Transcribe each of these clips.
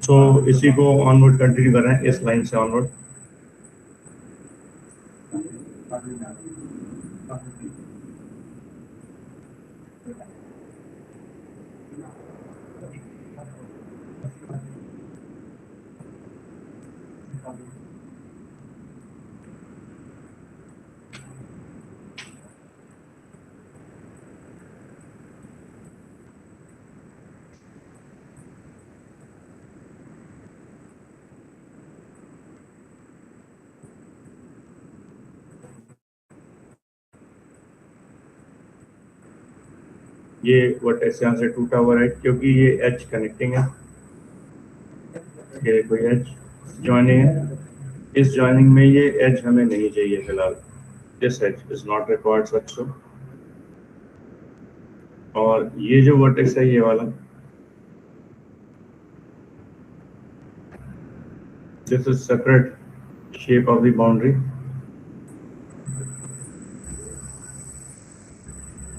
तो इसी को ऑनवर्ड कंटिन्यू कर रहे हैं, इस लाइन से ऑनवर्ड। ये वर्टेक्स यहाँ से टूटा हुआ है क्योंकि ये एज कनेक्टिंग है, ये कोई एज ज्वाइनिंग है। इस ज्वाइनिंग में ये एज हमें नहीं चाहिए फिलहाल, this edge is not required such so. और ये जो वर्टेक्स है ये वाला, this is separate shape of the boundary,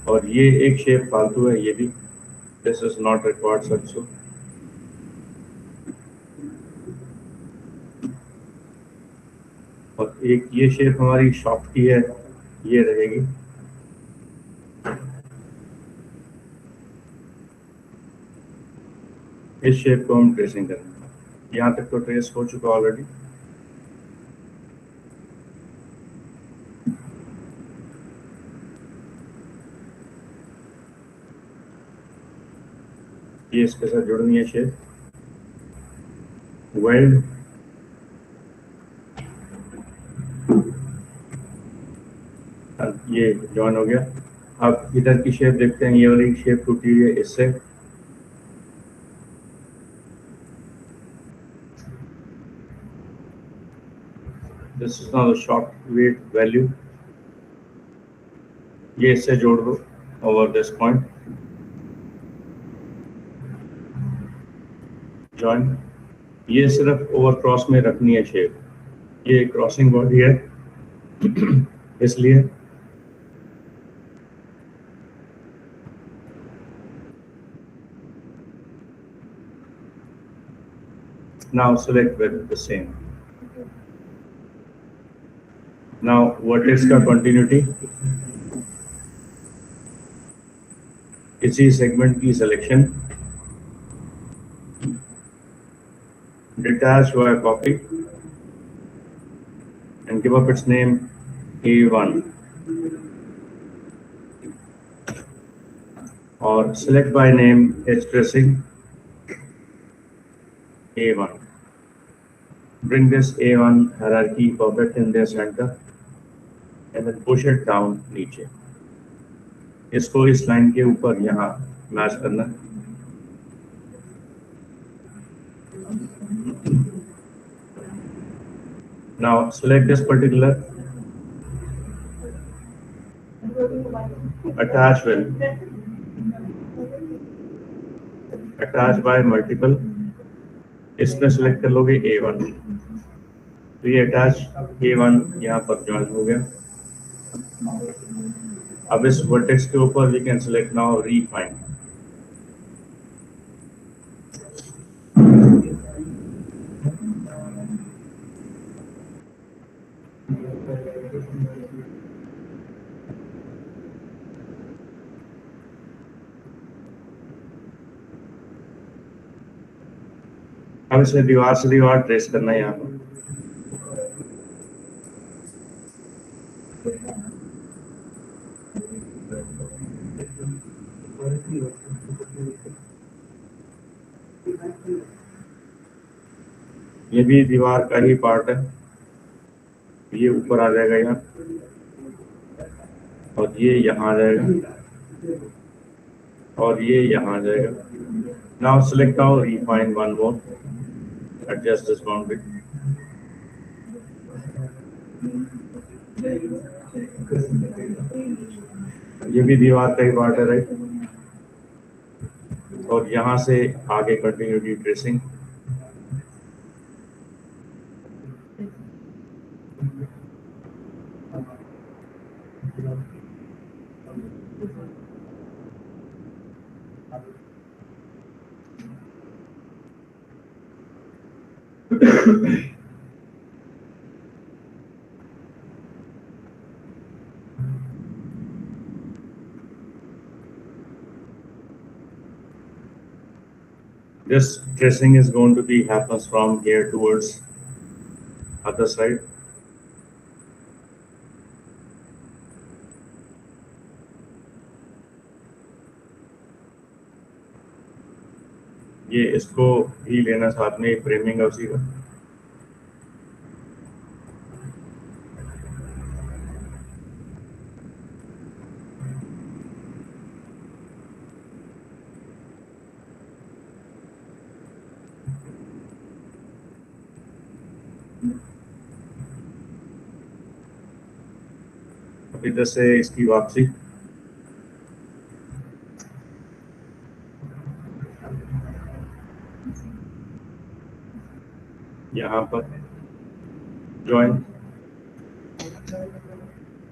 और ये एक शेप फालतू है ये भी, this is not required such so. और एक ये शेप हमारी शॉफ्ट की है, ये रहेगी। इस शेप को हम ट्रेसिंग करेंगे, यहाँ तक तो ट्रेस हो चुका ऑलरेडी। ये इसके साथ जुड़नी है शेप, वेल्ड, ये जॉइन हो गया। अब इधर की शेप देखते हैं, ये वाली शेप टूटी हुई है इससे। This is not the short weight value, ये इससे जोड़ दो ओवर दिस पॉइंट, जॉइन। ये सिर्फ ओवर क्रॉस में रखनी है शेप, ये क्रॉसिंग बॉडी है इसलिए। Now select with the same. Now vertex का continuity, इसी segment की selection, detach via copy and give up its name A1, or select by name edge tracing A1. Bring this A1 hierarchy perfect in their center and then push it down नीचे। इसको इस line के ऊपर यहाँ match करना। Now select this particular, attach with, attach by multiple, इसमें select कर लोगे A1, तो ये अटैच A1 यहाँ पर ज्वाइन हो गया। अब इस वर्टेक्स के ऊपर we can select now refine, अब इसे दीवार से दीवार ट्रेस करना है यहाँ पर। ये भी दीवार का ही पार्ट है, ये ऊपर आ जाएगा यहाँ, और ये यहाँ आ जाएगा, और ये यहाँ आ जाएगा। Now select now refine one more, adjust this boundary. ये भी दीवार का ही पार्ट है, राइट। और यहाँ से आगे continuity tracing, This tracing is going to be happens from here towards other side. ये इसको भी लेना साथ में, फ्रेमिंग है उसी का। अब इधर से इसकी वापसी, यहाँ पर ज्वाइन,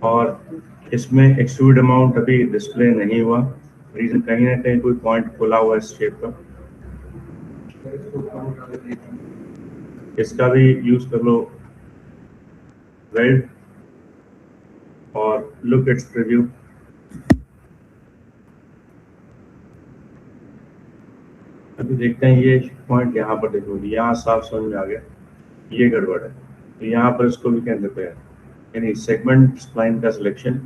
और इसमें एक्सट्रूड अमाउंट अभी डिस्प्ले नहीं हुआ, रीजन कहीं ना कहीं कोई पॉइंट खुला हुआ है इस शेप का। इसका भी यूज कर लो वेल्ड, और लुक इट्स प्रीव्यू। अभी देखते हैं ये पॉइंट यहाँ पर, देखो यहाँ साफ समझ में आ गया ये गड़बड़ है, तो यहाँ पर इसको भी कैंसिल करें, यानी सेगमेंट स्प्लाइन का selection,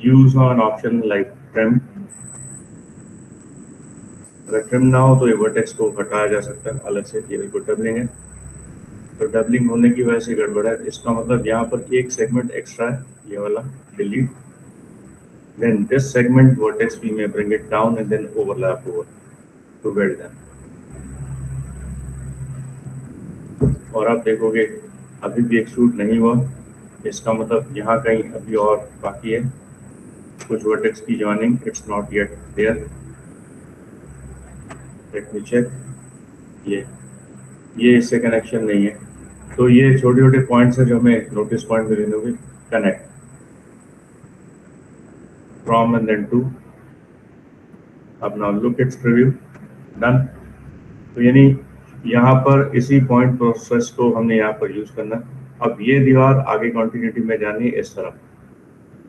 use on option like trim. अगर ट्रिम ना हो तो ये वर्टेक्स को हटाया जा सकता है अलग से, ये बिल्कुल डबलिंग है, तो डबलिंग होने की वजह से गड़बड़ है। इसका मतलब यहाँ पर एक सेगमेंट एक्स्ट्रा है, ये वाला delete, then this segment vertex we may bring it down and then overlap over to build them। और आप देखोगे अभी भी एक्सट्रूड नहीं हुआ, इसका मतलब यहाँ कहीं अभी और बाकी है कुछ वर्टेक्स की joining, it's not yet there. Let me check, ये इससे कनेक्शन नहीं है, तो ये छोटे छोटे पॉइंट्स है जो हमें नोटिस पॉइंट में लेने होंगे। Connect from end then to, अब now look its preview, done. तो यानी यहाँ पर इसी पॉइंट प्रोसेस को हमने यहाँ पर यूज करना। अब ये दीवार आगे कंटिन्यूटी में जानी है इस तरफ,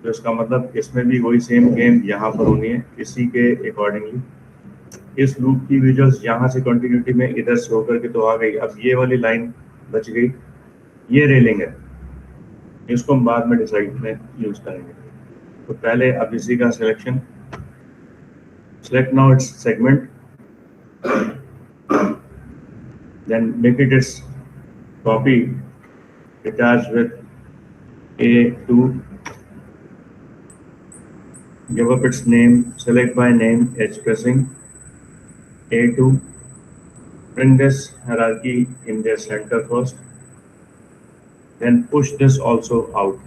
तो इसका मतलब इसमें भी वही सेम गेम यहाँ पर होनी है इसी के अकॉर्डिंगली। इस लूप की विजुअल्स यहाँ से कंटिन्यूटी में इधर से होकर के तो आ गई, अब ये वाली लाइन बच गई, ये रेलिंग है, इसको हम बाद में डिसाइड में यूज करेंगे। तो पहले अब इसी का selection, select now its segment, then make it its copy attached with A2, give up its name, select by name, edge pressing, A2, bring this hierarchy in their center first, then push this also out,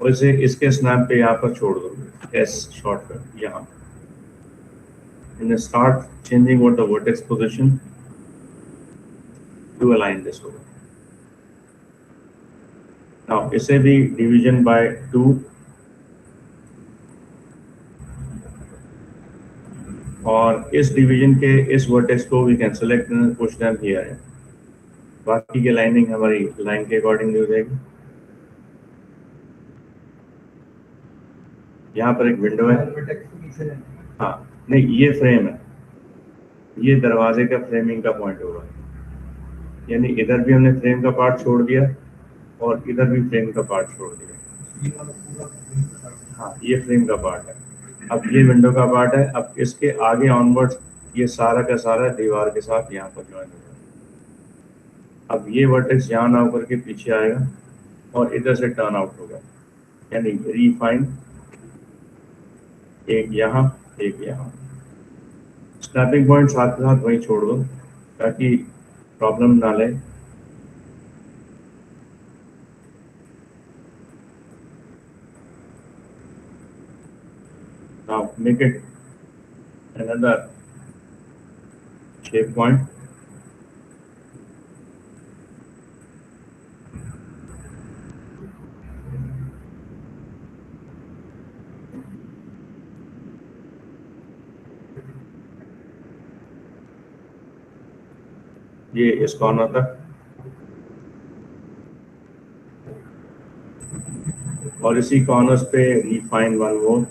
और इसे इसके snap पे यहाँ पर छोड़ दो, S shortcut यहाँ, and then start changing what the vertex position to align this over. Now इसे भी division by 2, और इस डिवीजन के इस वर्टेक्स को we can select and push them here है। बाकी की लाइनिंग हमारी लाइन के अकॉर्डिंग हो जाएगी। यहाँ पर एक विंडो है, हाँ नहीं ये फ्रेम है, ये दरवाजे का फ्रेमिंग का पॉइंट होगा, यानी इधर भी हमने फ्रेम का पार्ट छोड़ दिया और इधर भी फ्रेम का पार्ट छोड़ दिया। हाँ ये फ्रेम का पार्ट है, अब ये विंडो का पार्ट है। अब इसके आगे ऑनवर्ड्स ये सारा का सारा दीवार के साथ यहाँ पर ज्वाइन होगा। अब ये वर्टेक्स यहाँ ना होकर के पीछे आएगा और इधर से टर्न आउट होगा, यानी रीफाइन, एक यहाँ एक यहाँ। स्नैपिंग पॉइंट साथ के साथ वहीं छोड़ दो ताकि प्रॉब्लम ना ले। Now make it another shape point, ये इस कॉर्नर तक, और इसी कॉर्नर्स पे रिफाइन वन मोर।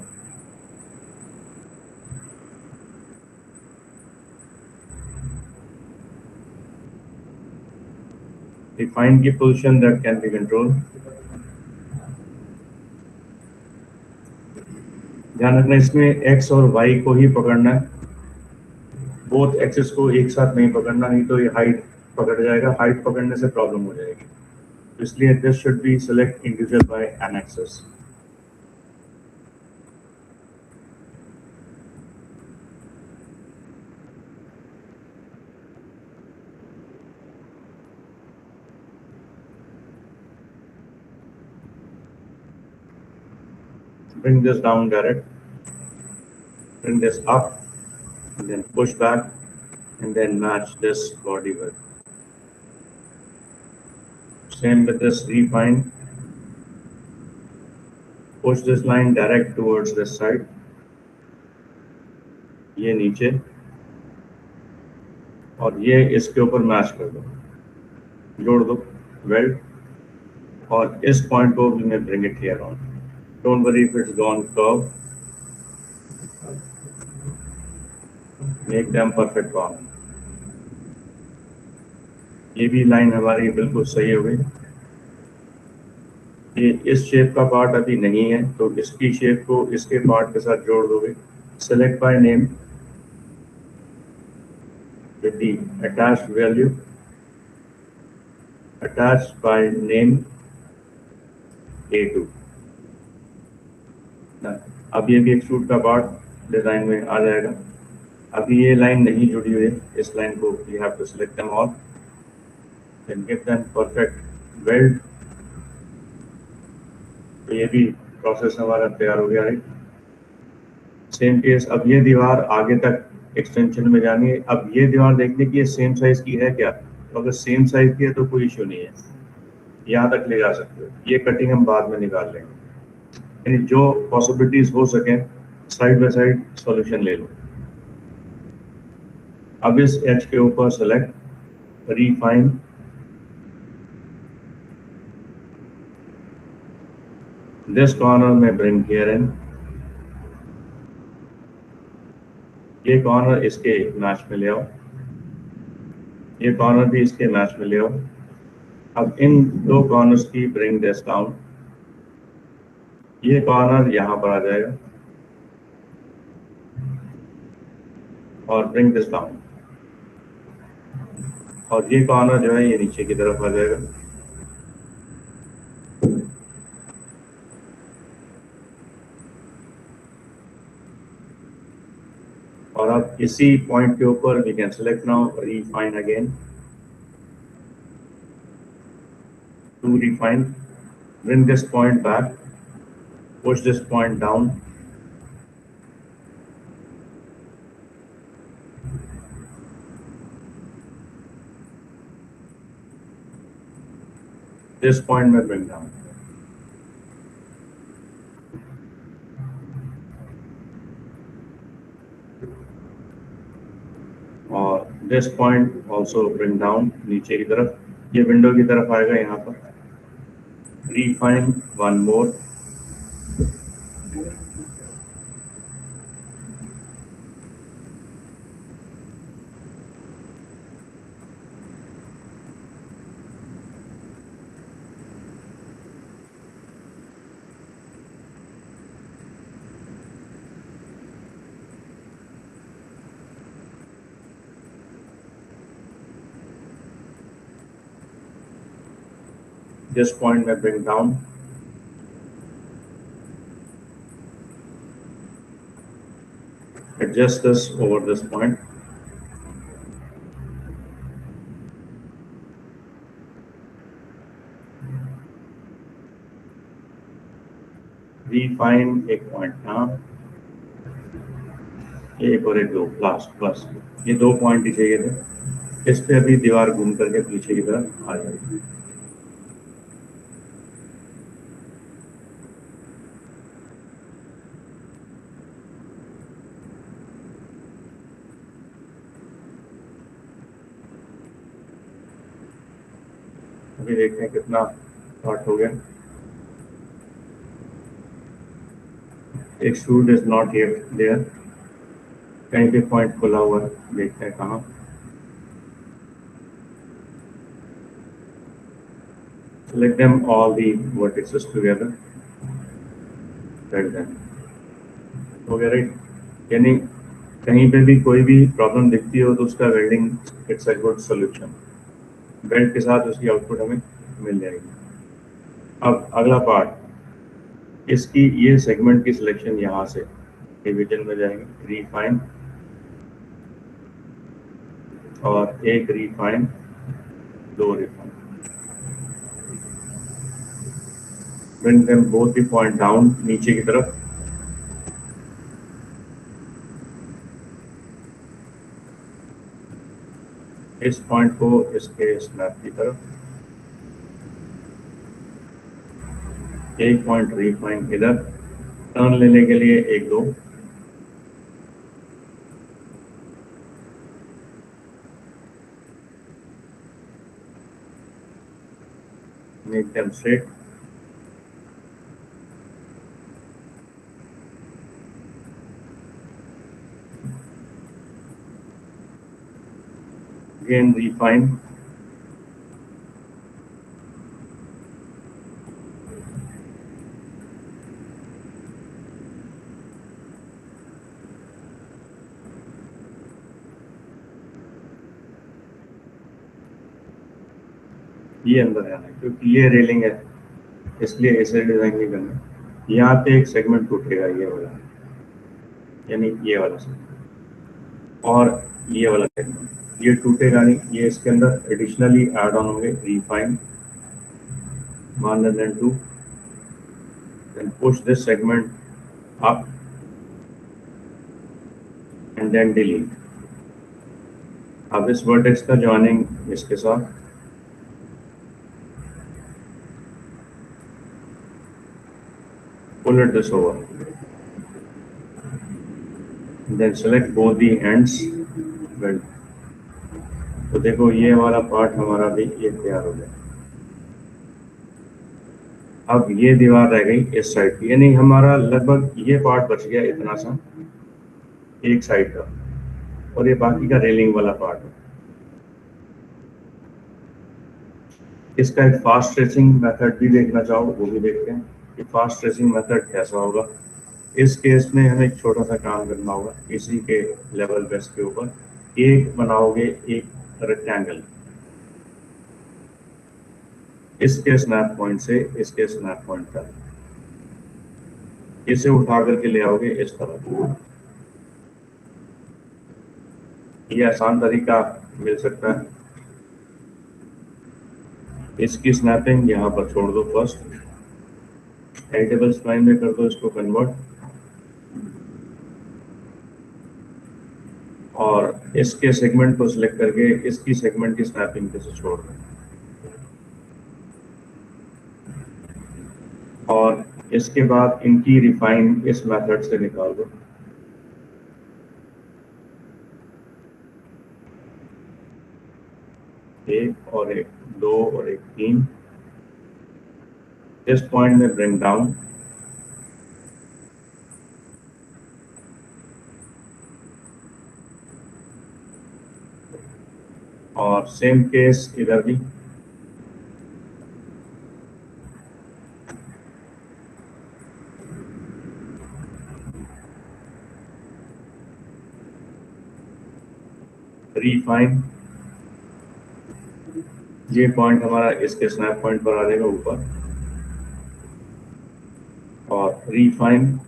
रिफाइन की position that can be control. ध्यान रखना इसमें एक्स और वाई को ही पकड़ना है, बोथ एक्सेस को एक साथ नहीं पकड़ना, नहीं तो ये हाइट पकड़ जाएगा, हाइट पकड़ने से प्रॉब्लम हो जाएगी। इसलिए this should be select individual by an axis. Bring this down direct, bring this up, and then push back, and then match this body width. Same with this refine. Push this line direct towards this side. ये नीचे, और ये इसके ऊपर match कर दो, जोड़ दो, वेल्ड, और इस पॉइंट को we may bring it here on. Don't worry if it's gone curve. Make them perfect form. ये भी लाइन हमारी बिल्कुल सही हो गई। ये इस शेप का पार्ट अभी नहीं है, तो इसकी शेप को इसके पार्ट के साथ जोड़ दोगे। Select by name with the attached value, attached by name A2। अब ये भी एक्सट्रूड का पार्ट डिजाइन में आ जाएगा। अभी ये लाइन नहीं जुड़ी हुई है, इस लाइन को you have to select them all, then give them perfect weld। तो ये भी प्रोसेस हमारा तैयार हो गया है। सेम केस, अब ये दीवार आगे तक एक्सटेंशन में जानी है। अब ये दीवार देखने की सेम साइज की है क्या, तो अगर सेम साइज की है तो कोई इश्यू नहीं है, यहाँ तक ले जा सकते हो। ये कटिंग हम बाद में निकाल लेंगे, यानी जो पॉसिबिलिटीज हो सके साइड बाय साइड सॉल्यूशन ले लो। अब इस एच के ऊपर सेलेक्ट रिफाइन, दिस कॉर्नर में ब्रिंग हियर इन, ये कॉर्नर इसके मैच में ले आओ, ये कॉर्नर भी इसके मैच में ले आओ। अब इन दो कॉर्नर्स की ब्रिंग दिस डाउन, ये कॉर्नर यहाँ पर आ जाएगा और ब्रिंग दिस डाउन, और ये कॉर्नर जो है ये नीचे की तरफ आ जाएगा। और अब इसी पॉइंट के ऊपर we can select now refine again, to refine, bring this point back, push this point down, this point में bring down, और this point also bring down नीचे की तरफ, ये विंडो की तरफ आएगा यहाँ पर। Refine one more, this point में bring down, adjust this over this point, refine एक पॉइंट यहाँ, एक और एक दो लास्ट, बस ये दो पॉइंट ही चाहिए थे। इस पे अभी दीवार घूम करके पीछे की तरफ आ जाएगी। अभी देखते हैं कितना शॉर्ट हो गया। Extrude is not yet there, कहीं पे पॉइंट खुला हुआ है, देखते हैं कहाँ। Select them all the vertices together. Right then. हो गया राइट। यानी कहीं पे भी कोई भी प्रॉब्लम दिखती हो तो उसका welding it's a good solution. Weld के साथ उसकी आउटपुट हमें मिल जाएगी। अब अगला पार्ट, इसकी ये सेगमेंट की सिलेक्शन यहाँ से डिवीजन में जाएंगे, रिफाइन और एक रिफाइन, दो refine. Bring them both the point down, नीचे की तरफ। इस पॉइंट को इसके स्नैप की तरफ, एक पॉइंट रिफाइन इधर, टर्न लेने के लिए एक दो, make them straight, again refine, ये अंदर आना है क्योंकि ये रेलिंग है इसलिए ऐसे डिजाइन नहीं करना। यहाँ पे एक सेगमेंट टूटेगा, ये वाला, यानी ये वाला सेगमेंट और ये वाला सेगमेंट, ये टूटेगा नहीं, ये इसके अंदर एडिशनली ऐड ऑन होंगे। Refine 102, then push this segment up and then delete। अब इस वर्टेक्स का जॉइनिंग इसके साथ, pull it this over, then select both the ends, weld। तो देखो ये वाला पार्ट हमारा भी ये तैयार हो गया। अब ये दीवार रह गई इस साइड की, यानी हमारा लगभग ये पार्ट बच गया इतना सा एक साइड का, और ये बाकी का रेलिंग वाला पार्ट है। इसका एक फास्ट ट्रेसिंग मेथड भी देखना चाहो वो भी देखते हैं कि फास्ट ट्रेसिंग मेथड कैसा होगा। इस केस में हमें एक छोटा सा काम करना होगा, इसी के लेवल बेस के ऊपर एक बनाओगे, एक रेक्टेंगल, इसके स्नैप पॉइंट से इसके स्नैप पॉइंट तक, इसे उठा करके ले आओगे इस तरह। ये आसान तरीका मिल सकता है। इसकी स्नैपिंग यहाँ पर छोड़ दो, फर्स्ट एडिटेबल स्प्लाइन में कर दो इसको कन्वर्ट, और इसके सेगमेंट को सिलेक्ट करके इसकी सेगमेंट की स्नैपिंग पे से छोड़ दो, और इसके बाद इनकी रिफाइन इस मेथड से निकाल दो। एक और एक, दो और एक, तीन। इस पॉइंट में ब्रिंग डाउन, और सेम केस इधर भी। रिफाइन, ये पॉइंट हमारा इसके स्नैप पॉइंट पर आ जाएगा ऊपर, और रिफाइन,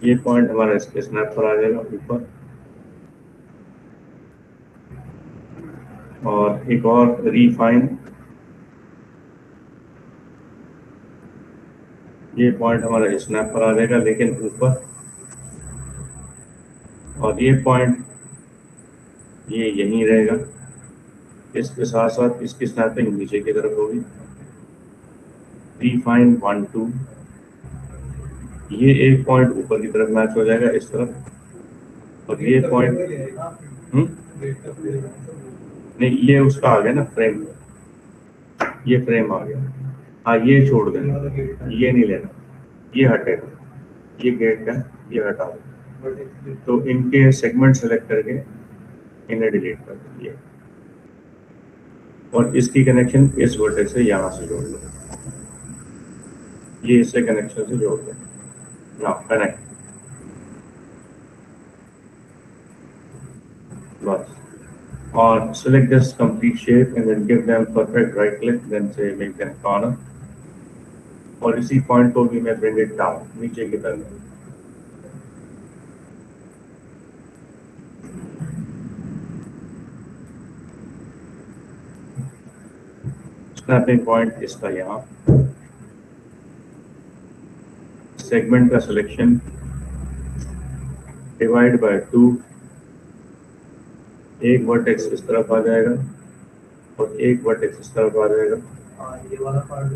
ये पॉइंट हमारा इसके स्नैप पर आ जाएगा ऊपर, और एक और रिफाइन, ये पॉइंट हमारा स्नैप पर आ जाएगा लेकिन ऊपर, और ये पॉइंट ये यहीं रहेगा, इसके साथ साथ इसकी स्नैपिंग नीचे की तरफ होगी। रिफाइन 1 2, ये एक पॉइंट ऊपर की तरफ मैच हो जाएगा इस तरफ, और ये पॉइंट नहीं, ये उसका आ गया ना फ्रेम, ये फ्रेम आ गया। हाँ, ये छोड़ देना, ये नहीं लेना, ये हटेगा, ये गेट का, ये हटा दो। तो इनके सेगमेंट सेलेक्ट करके इन्हें डिलीट कर दो ये, और इसकी कनेक्शन इस वर्टेक्स से यहाँ से जोड़ लो, ये इससे कनेक्शन से जोड़ दो। नाउ कनेक्ट, बस। और select this complete shape and then give them perfect right click, then say make them corner, और इसी पॉइंट को भी मैं bring it down नीचे की तरफ। स्नैपिंग पॉइंट इसका यहाँ, सेगमेंट का सिलेक्शन, डिवाइड बाय 2, एक वर्टेक्स इस तरफ आ जाएगा और एक वर्टेक्स इस तरफ आ जाएगा। ये वाला पार्ट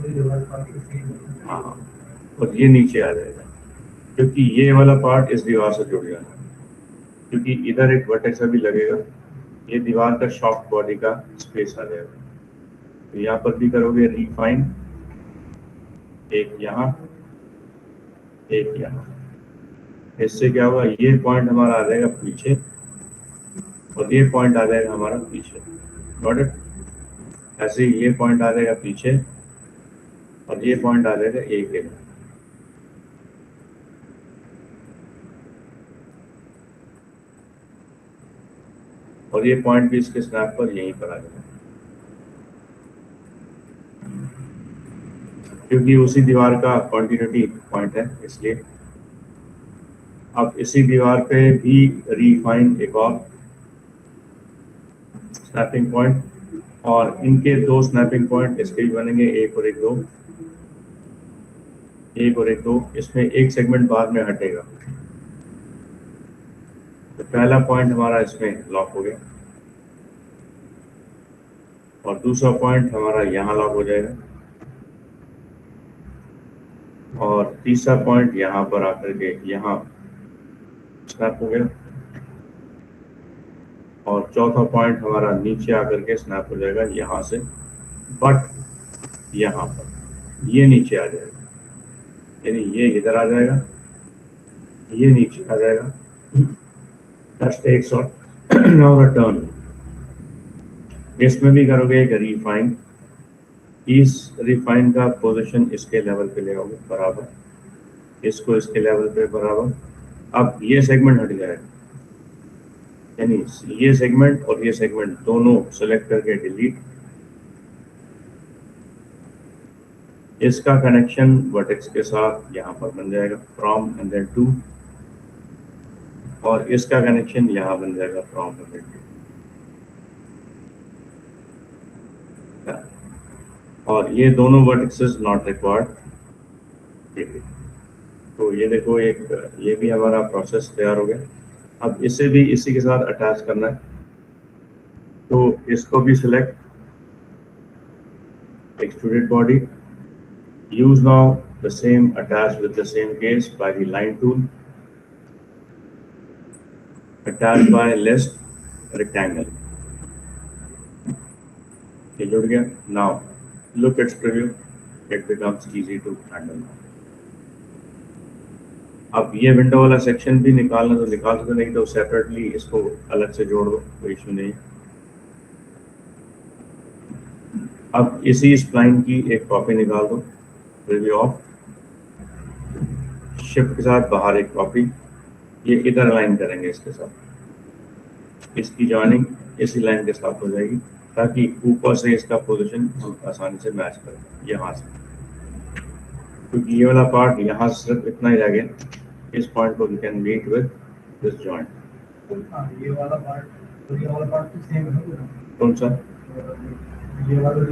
हाँ, और ये नीचे आ जाएगा, क्योंकि ये वाला पार्ट इस दीवार से जुड़ जाना है, क्योंकि इधर एक वर्टेक्स अभी लगेगा, ये दीवार का शॉफ्ट बॉडी का स्पेस आ जाएगा। तो यहाँ पर भी करोगे रिफाइन, एक यहाँ, एक यहाँ, इससे क्या होगा, ये पॉइंट हमारा आ जाएगा पीछे और ये पॉइंट आ जाएगा हमारा पीछे। Got it? ऐसे ही ये पॉइंट आ जाएगा पीछे और ये पॉइंट आ जाएगा एक के, और ये पॉइंट भी इसके स्नैप पर यहीं पर आ जाएगा, क्योंकि उसी दीवार का कॉन्टिन्यूटी पॉइंट है इसलिए। अब इसी दीवार पे भी रिफाइन एक और स्नैपिंग पॉइंट, और इनके 2 स्नैपिंग पॉइंट इसके भी बनेंगे, एक और एक, 2, एक और एक, 2। इसमें एक सेगमेंट बाद में हटेगा, तो पहला पॉइंट हमारा इसमें लॉक हो गया और दूसरा पॉइंट हमारा यहाँ लॉक हो जाएगा और तीसरा पॉइंट यहाँ पर आकर के यहाँ स्नैप हो गया और चौथा पॉइंट हमारा नीचे आकर के स्नैप हो जाएगा यहाँ से, बट यहाँ पर ये नीचे आ जाएगा, यानी ये इधर आ जाएगा, ये नीचे आ जाएगा। That takes on now the turn। इसमें भी करोगे एक रिफाइन, इस रिफाइन का पोजीशन इसके लेवल पे ले आओगे बराबर, इसको इसके लेवल पे बराबर। अब ये सेगमेंट हट जाएगा, यानी ये सेगमेंट और ये सेगमेंट दोनों सेलेक्ट करके डिलीट। इसका कनेक्शन वर्टेक्स के साथ यहाँ पर बन जाएगा फ्रॉम एंड देन टू, और इसका कनेक्शन यहाँ बन जाएगा फ्रॉम एंड देन टू, और ये दोनों वर्टेक्सेस नॉट रिक्वायर्ड। तो ये देखो, एक ये भी हमारा प्रोसेस तैयार हो गया। अब इसे भी इसी के साथ अटैच करना है, तो इसको भी select, extruded body, use now the same attach with the same case by the line tool, attach by list rectangle, ये जुड़ गया। Now look at preview, it becomes easy to handle। अब ये विंडो वाला सेक्शन भी निकालना तो निकाल सकते, नहीं तो सेपरेटली इसको अलग से जोड़ दो, कोई इशू नहीं। अब इसी स्प्लाइन की एक कॉपी निकाल दो, प्रीव्यू ऑफ, शिफ्ट के साथ बाहर एक कॉपी, ये इधर लाइन करेंगे इसके साथ, इसकी जॉइनिंग इसी लाइन के साथ हो जाएगी, ताकि ऊपर से इसका पोजीशन हम आसानी से मैच करें यहाँ से, क्योंकि ये वाला पार्ट यहाँ से सिर्फ इतना ही रह गया। इस पॉइंट को we can meet with this joint. ये वाला पार्ट और ये वाला पार्ट तो सेम है ना? कौन सा? ये वाला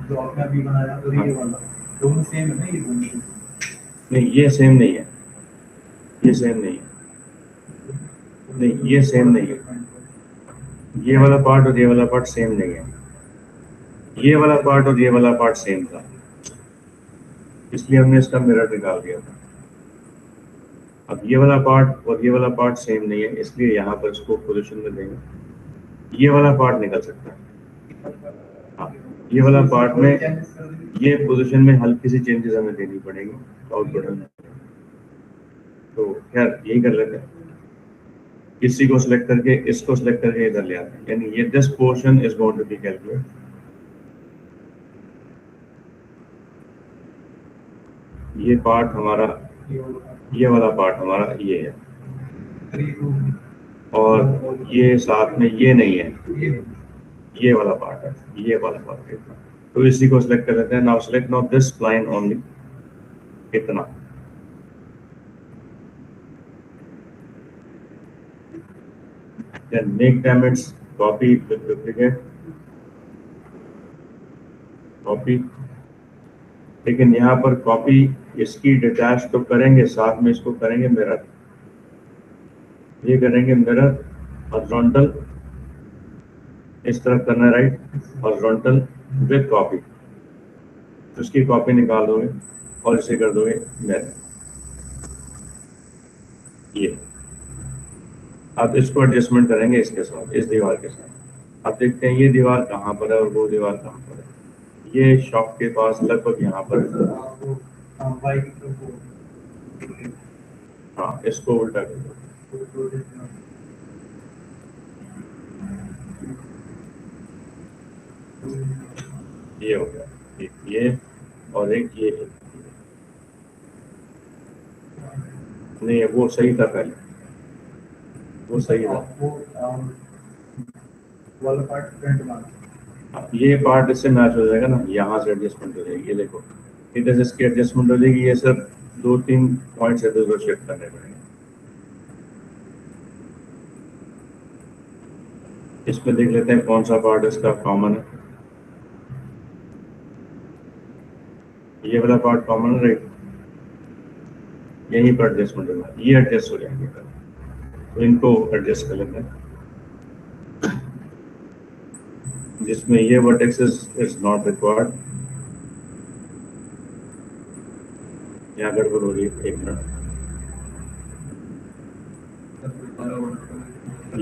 जो आपने अभी बनाया और ये वाला दोनों सेम है ना? ये दोनों नहीं, ये सेम नहीं है, ये सेम नहीं है, नहीं ये सेम नहीं है, ये वाला पार्ट और ये वाला पार्ट सेम नहीं है, ये वाला पार्ट और ये वाला पार्ट सेम था, इसलिए हमने इसका मिरर निकाल दिया था। अब ये वाला पार्ट और ये वाला पार्ट सेम नहीं है, इसलिए यहाँ पर इसको पोजीशन में देंगे, ये वाला पार्ट निकल सकता है, ये वाला पार्ट में ये पोजीशन में हल्की सी चेंजेस हमें देनी पड़ेगी आउटपुट में। तो खैर यही कर लेते हैं, इसी को सिलेक्ट करके इसको सिलेक्ट करके इधर ले आते हैं, यानी ये this portion is going to be calculate. ये पार्ट हमारा, ये वाला पार्ट हमारा ये है, और ये साथ में ये नहीं है, ये वाला पार्ट है, ये वाला पार्ट है। तो इसी को सिलेक्ट कर लेते हैं। Now select now this line only, इतना। Then make damage, copy with duplicate, copy। लेकिन यहाँ पर कॉपी इसकी डिटैच तो करेंगे, साथ में इसको करेंगे मिरर। ये करेंगे मिरर हॉरिजॉन्टल, इस तरफ करना राइट, हॉरिजॉन्टल विद कॉपी। उसकी कॉपी निकाल दोगे और इसे कर दोगे मिरर। ये अब इसको एडजस्टमेंट करेंगे इसके साथ, इस दीवार के साथ। अब देखते हैं ये दीवार कहाँ पर है और वो दीवार कहाँ पर है। ये शॉप के पास लगभग यहाँ पर है। हाँ, इसको उल्टा कर दो। ये हो गया, एक ये और एक ये। नहीं, वो सही था पहले, वो सही था। ये पार्ट इससे मैच हो जाएगा ना, यहाँ से एडजस्टमेंट हो जाएगी। ये देखो इधर से इसकी एडजस्टमेंट हो जाएगी। ये सर 2-3 पॉइंट्स इधर उधर शिफ्ट करने पड़ेंगे। इसमें देख लेते हैं कौन सा पार्ट इसका कॉमन है। ये वाला पार्ट कॉमन है राइट, यहीं पर एडजस्टमेंट होगा, ये एडजस्ट हो जाएंगे। तो इनको एडजस्ट कर लेते हैं। जिसमें ये वर्टेक्स इज नॉट रिक्वायर्ड, यहाँ गड़बड़ हो रही है, एक मिनट।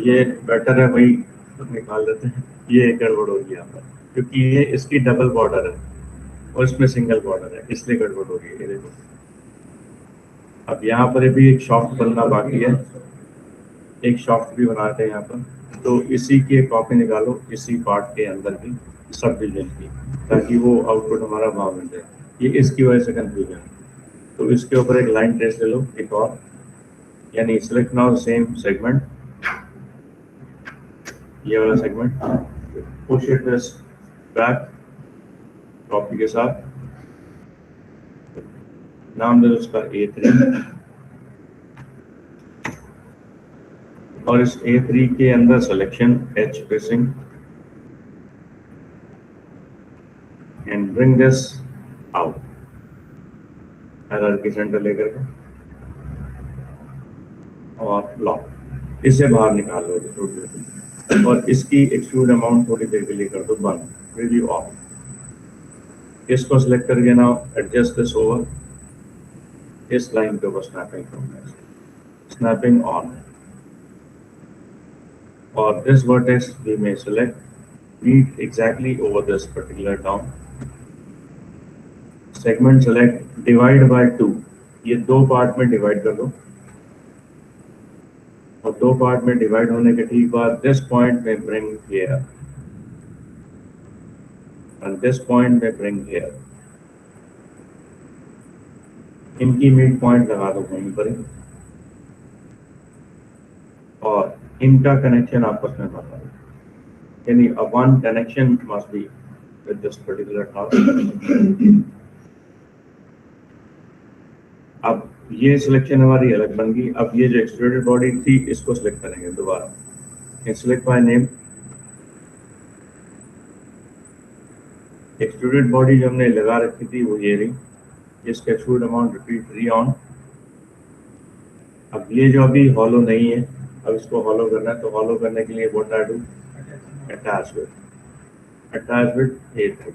ये बेटर है भाई, निकाल देते हैं। ये गड़बड़ हो रही है यहाँ पर, क्योंकि ये इसकी डबल बॉर्डर है और इसमें सिंगल बॉर्डर है, इसलिए गड़बड़ हो रही है। ये देखो, अब यहाँ पर भी एक शॉफ्ट बनना बाकी है, एक शॉफ्ट भी बनाते हैं यहाँ पर। तो इसी की कॉपी निकालो, इसी पार्ट के अंदर की सब डिवीजन की, ताकि वो आउटपुट हमारा वहाँ मिल जाए। ये इसकी वजह से कंफ्यूजन है। तो इसके ऊपर एक लाइन ट्रेस ले लो, एक और, यानी सिलेक्ट नाउ सेम सेगमेंट, ये वाला segment, push it back copy के साथ। नाम दे दो उसका A3, और इस A3 के अंदर selection H pressing and bring this out, hierarchy centre लेकर के और लॉक, इसे बाहर निकाल लो। और इसकी एक्सट्रूड अमाउंट थोड़ी देर के लिए कर दो बंद, प्रीव्यू ऑफ। इसको सिलेक्ट करके ना एडजस्ट दिस ओवर, इस लाइन के ऊपर स्नैपिंग करना, स्नैपिंग ऑन। और this vertex we may select, meet exactly over this particular down. Segment select, divide by 2, ये दो पार्ट में डिवाइड कर दो, और दो पार्ट में डिवाइड होने के ठीक बाद दिस पॉइंट में ब्रिंग हियर और दिस पॉइंट में ब्रिंग हियर। इनकी मिड पॉइंट लगा दो वहीं पर ही, और इनका कनेक्शन आपस में बना दो, यानी a one connection must be with this particular task. अब ये सिलेक्शन हमारी अलग बन गई। अब ये जो एक्सट्रूडेड बॉडी थी इसको सिलेक्ट करेंगे दोबारा, select by name. Extruded body जो हमने लगा रखी थी वो ये रही, इसका एक्सट्रूड अमाउंट रिपीट री ऑन। अब ये जो अभी हॉलो नहीं है, अब इसको हॉलो करना है, तो हॉलो करने के लिए what I do, attach with A3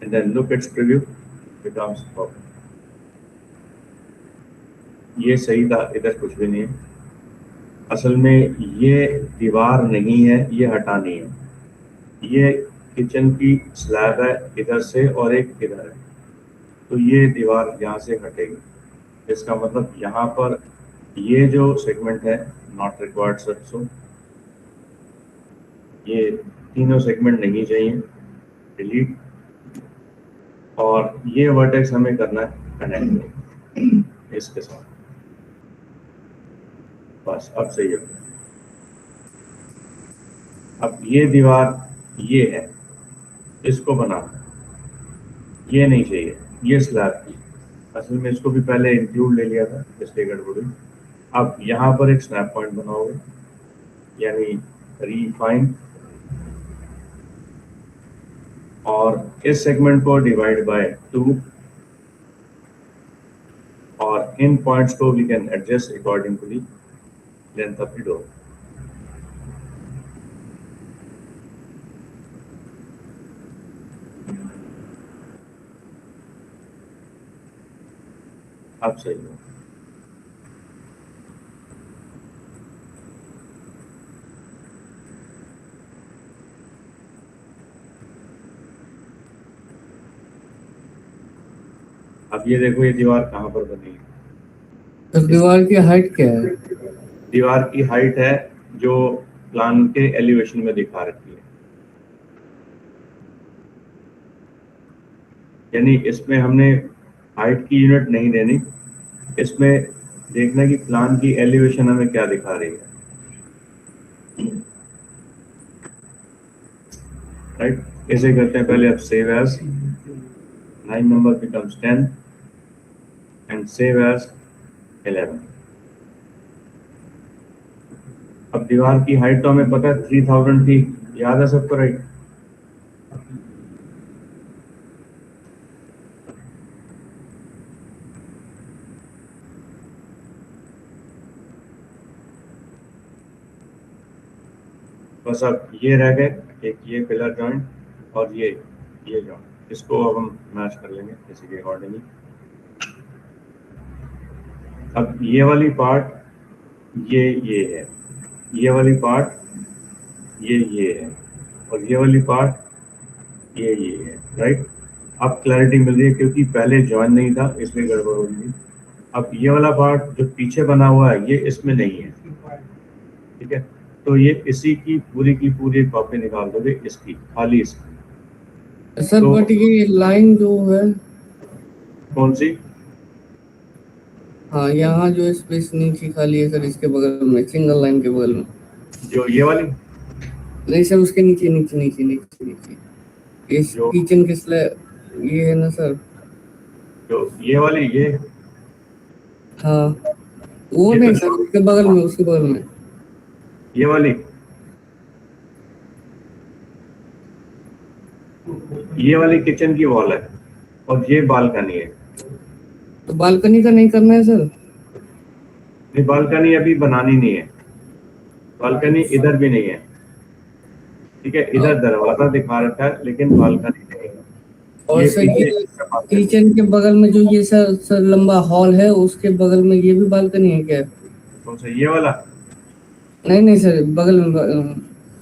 and then look its preview becomes perfect. ये सही था, इधर कुछ भी नहीं है। असल में ये दीवार नहीं है, ये हटानी है। ये किचन की स्लैब है इधर से और एक इधर है, तो ये दीवार यहाँ से हटेगी। इसका मतलब यहाँ पर ये जो सेगमेंट है नॉट रिक्वायर्ड सर, सो ये तीनों सेगमेंट नहीं चाहिए, डिलीट। और ये वर्टेक्स हमें करना है कनेक्ट इसके साथ, बस अब सही हो गया। अब ये दीवार ये है, इसको बनाना, ये नहीं चाहिए, ये स्लैब की। असल में इसको भी पहले इंक्लूड ले लिया था, इसलिए गड़बड़ी। अब यहाँ पर एक स्नैप पॉइंट बनाओगे, यानी रीफाइन, और इस सेगमेंट को डिवाइड बाय 2, और इन पॉइंट्स को we can adjust according to the length of the door. अब सही हो। अब ये देखो ये दीवार कहाँ पर बनी है। तो दीवार की हाइट क्या है? दीवार की हाइट है जो प्लान के एलिवेशन में दिखा रखी है, यानी इसमें हमने हाइट की यूनिट नहीं देनी, इसमें देखना कि प्लान की एलिवेशन हमें क्या दिखा रही है, राइट। ऐसे करते हैं पहले। अब save as 9 number becomes 10 and save as 11। अब दीवार की हाइट तो हमें पता है 3000 थी, याद है सबको, राइट। बस अब ये रह गए, एक ये पिलर जॉइंट और ये जॉइंट, इसको अब हम मैच कर लेंगे इसी के अकॉर्डिंगली। अब ये वाली पार्ट ये है, ये वाली पार्ट ये है, और ये वाली पार्ट ये है, राइट। अब क्लैरिटी मिल रही है क्योंकि पहले जॉइन नहीं था इसलिए गड़बड़ हो रही थी। अब ये वाला पार्ट जो पीछे बना हुआ है ये इसमें नहीं है, ठीक है। तो ये इसी की पूरी कॉपी निकाल दोगे, इसकी खाली इसकी। सर बट ये लाइन जो है, कौन सी? हाँ यहाँ जो स्पेस नीचे खाली है सर, इसके बगल में सिंगल लाइन के बगल में, जो ये वाली? नहीं सर उसके नीचे नीचे नीचे नीचे नीचे इस किचन के स्लैब ये है ना सर, जो ये वाली, ये हाँ वो नहीं सर, उसके बगल में ये वाली, ये वाली किचन की वॉल है और ये बालकनी है। तो बालकनी का नहीं करना है सर? नहीं, बालकनी अभी बनानी नहीं है, बालकनी इधर भी नहीं है, ठीक है। इधर दरवाजा दिखा रखा है लेकिन बालकनी नहीं है। और सर ये किचन के बगल में जो ये सर लंबा हॉल है, उसके बगल में ये भी बालकनी है क्या? कौन सा? ये वाला? नहीं सर बगल में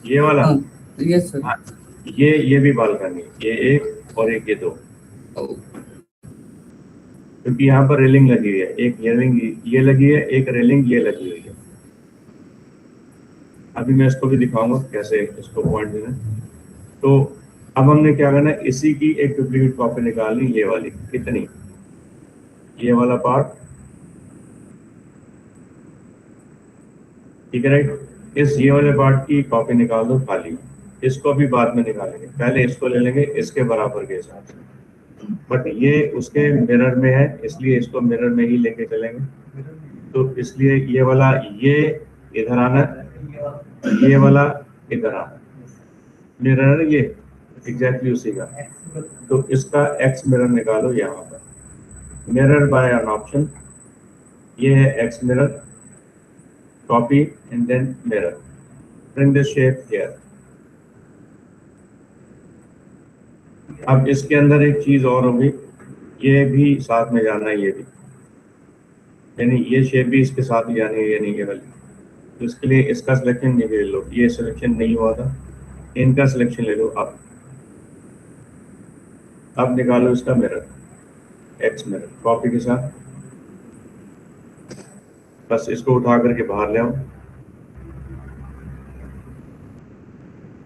ये वाला? हाँ, यस सर। हाँ, ये भी बालकनी, ये एक और एक ये दो, क्योंकि यहाँ पर रेलिंग लगी हुई है, एक रेलिंग ये लगी है, एक रेलिंग ये लगी हुई है। अभी मैं इसको भी दिखाऊंगा कैसे इसको पॉइंट देना। तो अब हमने क्या करना है, इसी की एक डुप्लीकेट कॉपी निकालनी, ये वाली। कितनी? ये वाला पार्ट, ठीक है, राइट। इस ये वाले पार्ट की कॉपी निकाल दो खाली, इसको भी बाद में निकालेंगे, पहले इसको ले लेंगे इसके बराबर के हिसाब से। बट ये उसके मिरर में है इसलिए इसको मिरर में ही लेके चलेंगे। तो इसलिए ये वाला ये इधर आना, ये वाला इधर आना, मिरर ये एग्जैक्टली उसी का। तो इसका एक्स मिरर निकालो यहाँ पर, मिरर बाय एन ऑप्शन, ये है X mirror, copy and then mirror, bring this shape here. अब इसके अंदर एक चीज और होगी, ये भी साथ में जाना है, ये भी, यानी ये शेप भी इसके साथ ही जानी है, यानी ये वाली। तो इसके लिए इसका सिलेक्शन नहीं ले लो, ये सिलेक्शन नहीं हुआ था, इनका सिलेक्शन ले लो। अब निकालो इसका मिरर, एक्स मिरर कॉपी के साथ, बस इसको उठा करके बाहर ले आओ।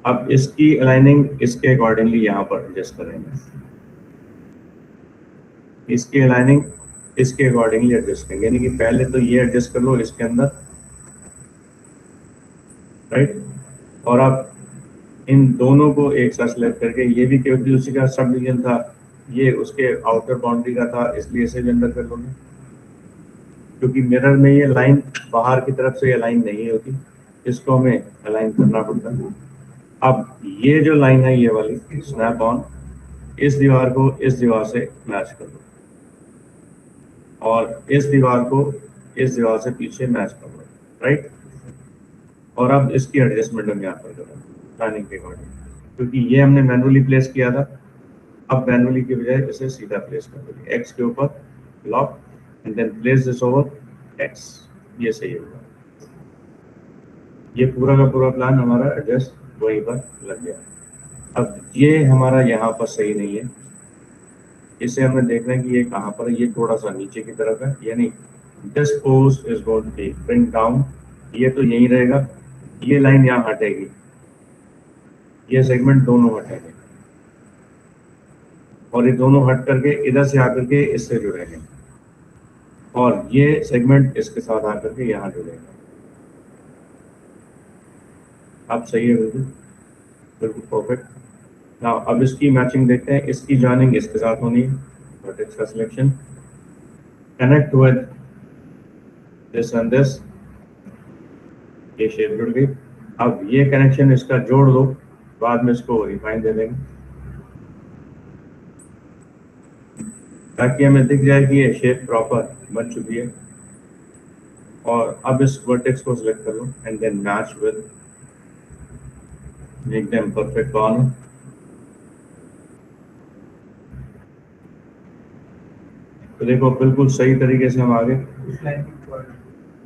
अब इसकी अलाइनिंग इसके अकॉर्डिंगली यहाँ पर एडजस्ट करेंगे, इसकी अलाइनिंग इसके अकॉर्डिंगली एडजस्ट करेंगे, यानी कि पहले तो ये एडजस्ट कर लो इसके अंदर, राइट। और अब इन दोनों को एक साथ सेलेक्ट करके, ये भी केवल उसी का सब डिवीजन था, ये उसके आउटर बाउंड्री का था, इसलिए इसे भी अंदर कर लोगे, क्योंकि मिरर में ये लाइन बाहर की तरफ से अलाइन नहीं होती, इसको हमें अलाइन करना पड़ता है। अब ये जो लाइन है ये वाली स्नैप ऑन, इस दीवार को इस दीवार से मैच कर दो, और इस दीवार को इस दीवार से पीछे मैच कर दो, राइट। और अब इसकी एडजस्टमेंट हम यहाँ पर करें प्लानिंग के अकॉर्डिंग, क्योंकि ये हमने मैनुअली प्लेस किया था, अब मैनुअली की बजाय इसे सीधा प्लेस कर देंगे, एक्स के ऊपर lock and then place this over X, ये सही होगा। ये पूरा का पूरा प्लान हमारा एडजस्ट वहीं पर लग गया। अब ये हमारा यहाँ पर सही नहीं है, इसे हमें देखना है कि ये कहाँ पर है, ये थोड़ा सा नीचे की तरफ है, यानी this post is going to be bring down, ये तो यहीं रहेगा, ये लाइन यहाँ हटेगी, ये सेगमेंट दोनों हटेंगे, और ये दोनों हट करके इधर से आकर के इससे जुड़ेंगे, और ये सेगमेंट इसके साथ आकर के यहाँ जुड़ेगा। अब सही है, बिल्कुल बिल्कुल परफेक्ट। नाउ अब इसकी मैचिंग देखते हैं, इसकी जॉइनिंग इसके साथ होनी है, वर्टेक्स का selection, connect with this and this, ये शेप जुड़ गई। अब ये कनेक्शन इसका जोड़ दो, बाद में इसको रिफाइन दे देंगे ताकि हमें दिख जाए कि ये शेप प्रॉपर बन चुकी है। और अब इस वर्टेक्स को सिलेक्ट कर लो and then match with, make them perfect corner. तो देखो बिल्कुल सही तरीके से हम आगे,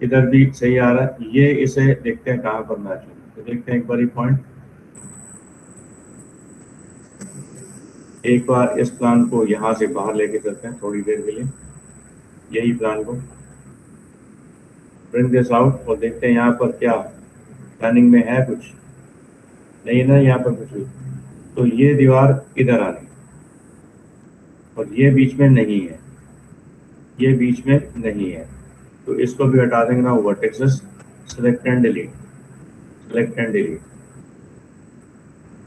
इधर भी सही आ रहा है, ये इसे देखते हैं कहाँ पर मैच है, तो देखते हैं एक बार पॉइंट, एक बार इस प्लान को यहाँ से बाहर लेके चलते हैं थोड़ी देर के लिए, यही प्लान को ब्रिंग दिस आउट, और देखते हैं यहाँ पर क्या प्लानिंग में है, कुछ नहीं ना यहाँ पर कुछ भी। तो ये दीवार इधर आ रही और ये बीच में नहीं है, ये बीच में नहीं है, तो इसको भी हटा देंगे ना, vertexes select and delete, select and delete,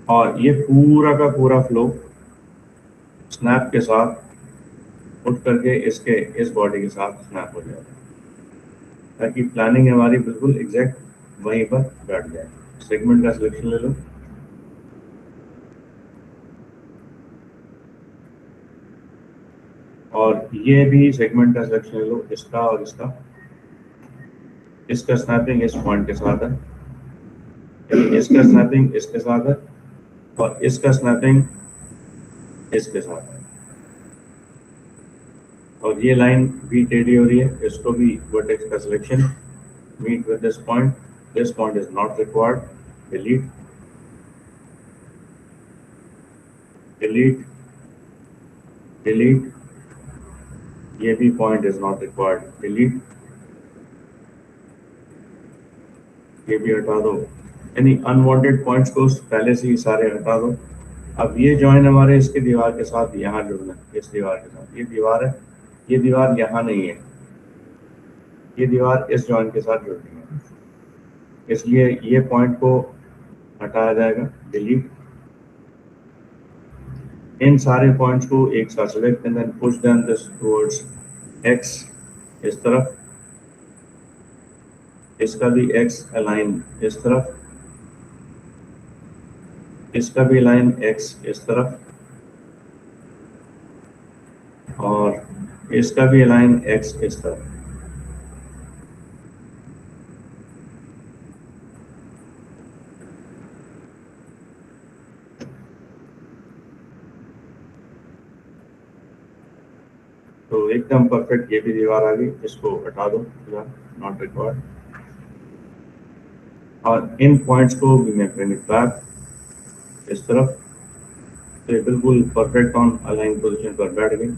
और ये पूरा का पूरा फ्लो स्नैप के साथ उठ करके इसके इस बॉडी के साथ स्नैप हो जाएगा, ताकि प्लानिंग हमारी बिल्कुल एग्जैक्ट वहीं पर बैठ जाए। सेगमेंट का सिलेक्शन ले लो, और ये भी सेगमेंट का सिलेक्शन ले लो, इसका और इसका, इसका स्नैपिंग इस पॉइंट के साथ है, इसका स्नैपिंग इसके साथ है, और इसका स्नैपिंग इसके साथ है, और ये लाइन भी टेढ़ी हो रही है, इसको भी वर्टेक्स का selection, meet with this point is not required, delete delete delete, ये भी point is not required, delete, ये भी हटा दो, यानी अनवांटेड पॉइंट्स को पहले से ही सारे हटा दो। अब ये जॉइन हमारे इसके दीवार के साथ यहाँ जुड़ना है, इस दीवार के साथ, ये दीवार है, ये दीवार यहाँ नहीं है, ये दीवार इस जॉइन के साथ जुड़नी है, इसलिए ये पॉइंट को हटाया जाएगा, डिलीट। इन सारे पॉइंट्स को एक साथ select and then push them this towards X, इस तरफ, इसका भी एक्स अलाइन इस तरफ, इसका भी लाइन एक्स इस तरफ, और इसका भी लाइन एक्स इस तरफ। तो एकदम परफेक्ट ये भी दीवार आ गई, इसको हटा दो, नॉट रिक्वायर्ड। और इन पॉइंट्स को भी मैं ब्रिंग इट बैक इस तरफ, तो ये बिल्कुल परफेक्ट ऑन अलाइन पोजीशन पर बैठ गई।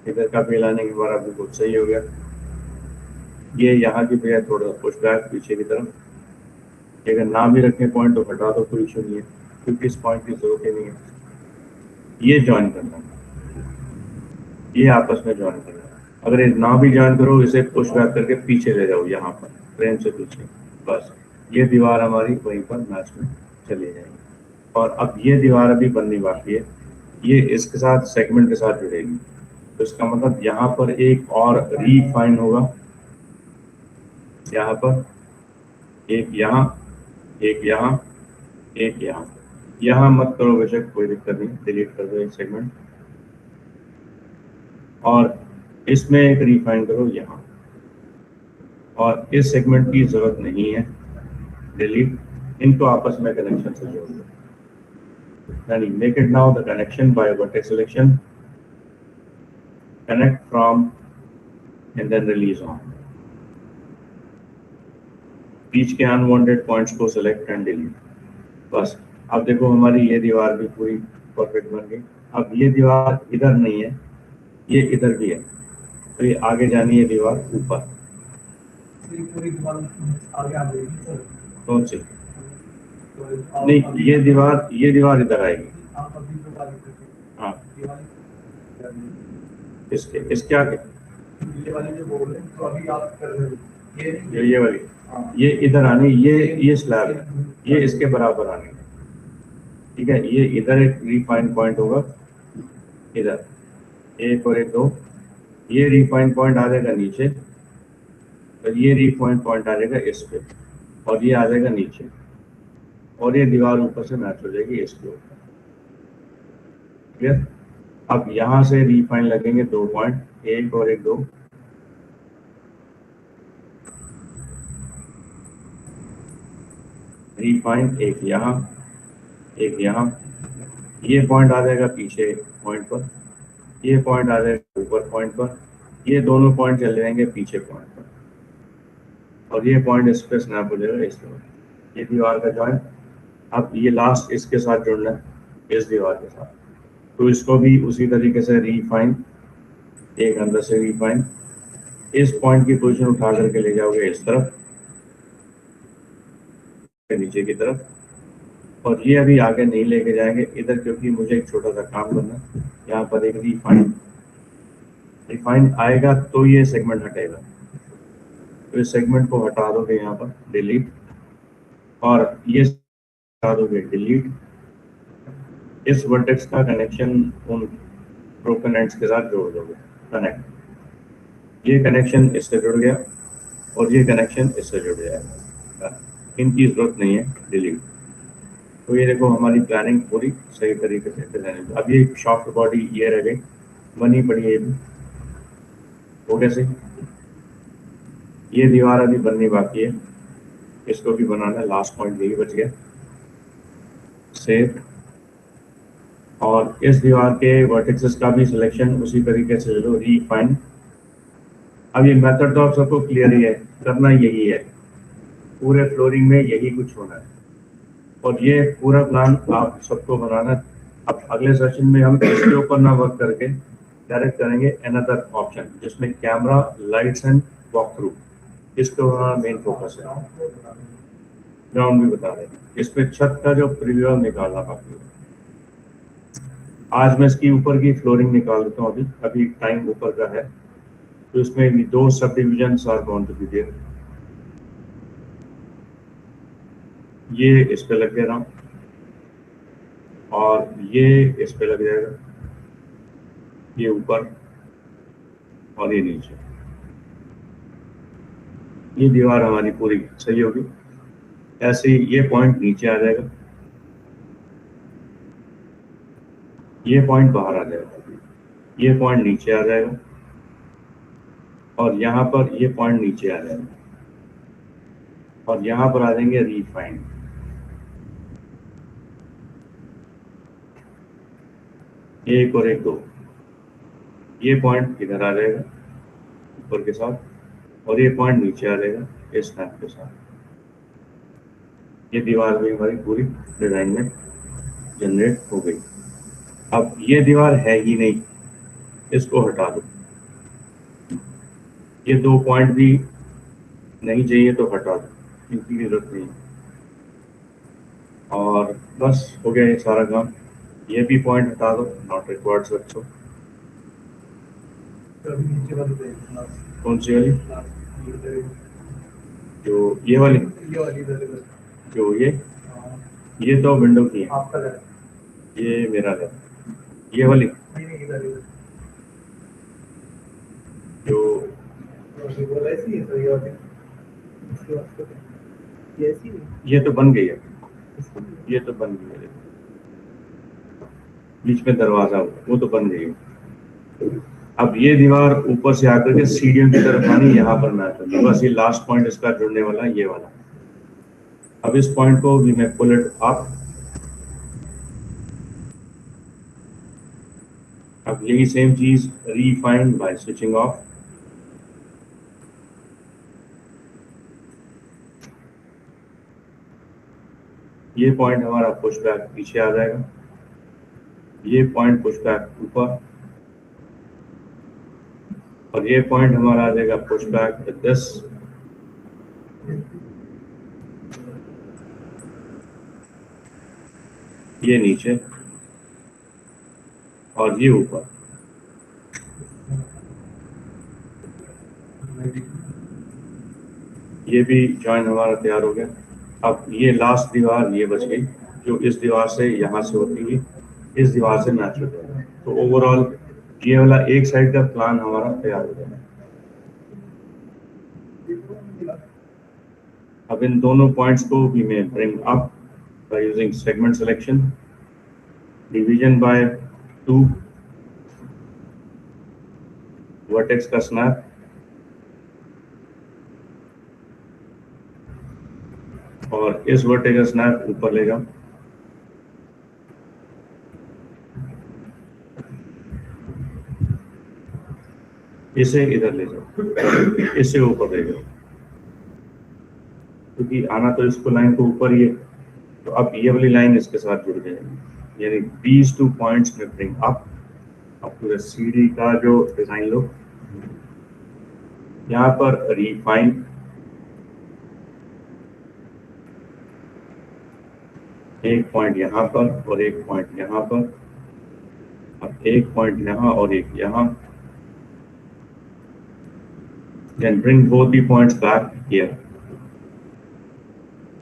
इधर का भी लाने के बाद बिल्कुल सही हो गया। ये यहाँ की बजाय थोड़ा पुश बैक पीछे की तरफ, अगर ना भी रखें पॉइंट तो हटा दो, कोई इशू नहीं है, क्योंकि इस पॉइंट की जरूरत ही नहीं है। ये ज्वाइन करना है, ये आपस में ज्वाइन करना है। अगर ये ना भी ज्वाइन करो, इसे पुश बैक करके पीछे ले जाओ, यहाँ पर फ्रेम से पीछे, बस ये दीवार हमारी वहीं पर मैच में चली जाएगी। और अब ये दीवार अभी बननी बाकी है, ये इसके साथ सेगमेंट के साथ जुड़ेगी, तो इसका मतलब यहाँ पर एक और रीफाइन होगा, यहाँ पर एक, यहाँ एक, यहाँ एक, यहाँ मत करो बेशक, कोई दिक्कत नहीं, डिलीट कर दो एक सेगमेंट, और इसमें एक रिफाइन करो यहाँ, और इस सेगमेंट की जरूरत नहीं है, डिलीट, इनको आपस में कनेक्शन से जोड़ दो। यानी make it now the connection by vertex selection, connect from end then release on. बीच के अनवांटेड पॉइंट्स को सिलेक्ट एंड डिलीट, बस। अब देखो हमारी ये दीवार भी पूरी परफेक्ट बन गई। अब ये दीवार इधर नहीं है, ये इधर भी है, तो ये आगे जानी है दीवार ऊपर। पूरी दीवार आगे आ जाएगी सर। कौन सी? नहीं, ये दीवार इधर आएगी। आप अभी तो बात करते हाँ, हैं इसके आगे ये वाली जो बोल रहे हैं, तो अभी आप कर रहे हो ये वाली, ये इधर आनी, ये स्लैब है, ये इसके बराबर आनी है, ठीक है। ये इधर एक रिफाइन पॉइंट होगा, इधर एक और एक दो, ये रिफाइन पॉइंट आ जाएगा नीचे, तो ये रिफाइन पॉइंट आ जाएगा इस पे, और ये आ जाएगा नीचे, और ये दीवार ऊपर से मैच हो जाएगी इसके ऊपर, क्लियर। अब यहाँ से रिफाइन लगेंगे 2 पॉइंट, एक और एक, दो, रिफाइन एक यहाँ, एक यहाँ, ये पॉइंट आ जाएगा पीछे पॉइंट पर, ये पॉइंट आ जाएगा ऊपर पॉइंट पर, ये दोनों पॉइंट चले जाएंगे पीछे पॉइंट पर, और ये पॉइंट इस पे स्नैप हो जाएगा इस तरह, ये दीवार का जॉइंट। अब ये लास्ट इसके साथ जुड़ना है, इस दीवार के साथ, तो इसको भी उसी तरीके से रिफाइन, एक अंदर से रिफाइन, इस पॉइंट की पोजीशन उठा करके ले जाओगे इस तरफ, नीचे की तरफ, और ये अभी आगे नहीं लेके जाएंगे इधर, क्योंकि मुझे एक छोटा सा काम करना है। यहाँ पर एक रिफाइन आएगा तो ये सेगमेंट हटेगा, तो इस सेगमेंट को हटा दोगे यहाँ पर, डिलीट, और ये हटा दोगे, डिलीट। इस वर्टेक्स का कनेक्शन उन ब्रोकन एंड्स के साथ जोड़ दोगे, कनेक्ट, ये कनेक्शन इससे जुड़ गया और ये कनेक्शन इससे जुड़ जाएगा, इनकी जरूरत नहीं है, डिलीट। तो ये देखो हमारी प्लानिंग पूरी सही तरीके से डिजाइन। अब ये शॉफ्ट बॉडी ये रह गई, बनी पड़ी है, ये भी वो कैसे, ये दीवार अभी बननी बाकी है, इसको भी बनाना है, लास्ट पॉइंट यही बच गया, सेव। और इस दीवार के वर्टेक्सेस का भी सिलेक्शन उसी तरीके से ले लो, रिफाइन। अब ये मेथड तो आप सबको क्लियर ही है, करना यही है, पूरे फ्लोरिंग में यही कुछ होना है, और ये पूरा प्लान आप सबको बनाना है। अब अगले सेशन में हम इसके ऊपर ना वर्क करके डायरेक्ट करेंगे अनदर ऑप्शन, जिसमें camera, lights and walk through, इसको हमारा मेन फोकस है। ग्राउंड भी बता रहे हैं, इसमें छत का जो प्रीव्यू निकालना बाकी है। आज मैं इसकी ऊपर की फ्लोरिंग निकाल देता हूँ, अभी टाइम ऊपर का है, तो इसमें भी 2 subdivisions are going to be there. ये इस पे लग गया, और ये इस पे लग जाएगा, ये ऊपर और ये नीचे, ये दीवार हमारी पूरी सही होगी। ऐसे ही ये पॉइंट नीचे आ जाएगा, ये पॉइंट बाहर आ जाएगा, ये पॉइंट नीचे आ जाएगा, और यहाँ पर ये पॉइंट नीचे आ जाएगा, और यहाँ पर आ जाएंगे रिफाइन। एक और एक, दो, ये पॉइंट इधर आ जाएगा ऊपर के साथ, और ये पॉइंट नीचे आ जाएगा इस स्नैप के साथ। ये दीवार भी हमारी पूरी डिजाइन में जनरेट हो गई। अब ये दीवार है ही नहीं, इसको हटा दो। ये 2 पॉइंट भी नहीं चाहिए तो हटा दो, इनकी जरूरत नहीं। और बस हो गया ये सारा काम। ये भी पॉइंट हटा दो, नॉट रिक्वायर्ड रखो। अभी नीचे वाली पे लास्ट कौन सी वाली? ये जो ये वाली, वाली इधर इधर। जो ये हाँ, ये तो विंडो की है, आपका है ये मेरा है। ये वाली नहीं नहीं इधर इधर जो वो ऐसी है सर ये वाली इसके वास्ते ये ऐसी है ये तो बन गई है, इसको ये तो बन गई है। बीच में दरवाजा वो तो बन गई है। अब ये दीवार ऊपर से आकर के सीढ़ियों की तरफ आनी, यहाँ पर मैच होगी। बस ये लास्ट पॉइंट इसका जुड़ने वाला है, ये वाला। अब इस पॉइंट को भी मैं पुल इट अप। अब यही सेम चीज रीफाइंड बाय स्विचिंग ऑफ। ये पॉइंट हमारा पुश बैक पीछे आ जाएगा, ये पॉइंट पुश बैक ऊपर, और ये पॉइंट हमारा आ जाएगा पुश बैक 10। ये नीचे और ये ऊपर। ये भी जॉइन हमारा तैयार हो गया। अब ये लास्ट दीवार ये बच गई, जो इस दीवार से यहाँ से होती हुई इस दीवार से मैच हो जाएगा। तो ओवरऑल ये वाला एक साइड का प्लान हमारा तैयार हो गया। अब इन दोनों पॉइंट्स को भी मैं bring up by using segment selection, division bye 2, vertex का स्नैप, और इस वर्टेक्स का स्नैप ऊपर ले जाओ। इसे इधर ले जाओ, इसे ऊपर ले जाओ, क्योंकि आना तो इसको लाइन को ऊपर ही है। तो अब ये वाली लाइन इसके साथ जुड़ जाएगी, यानी these 2 पॉइंट्स में ब्रिंग अप पूरे सीढ़ी का जो डिजाइन लो। यहाँ पर रिफाइन, एक पॉइंट यहाँ पर और एक पॉइंट यहाँ पर। अब एक पॉइंट यहाँ और एक यहाँ। Then bring both the points back here.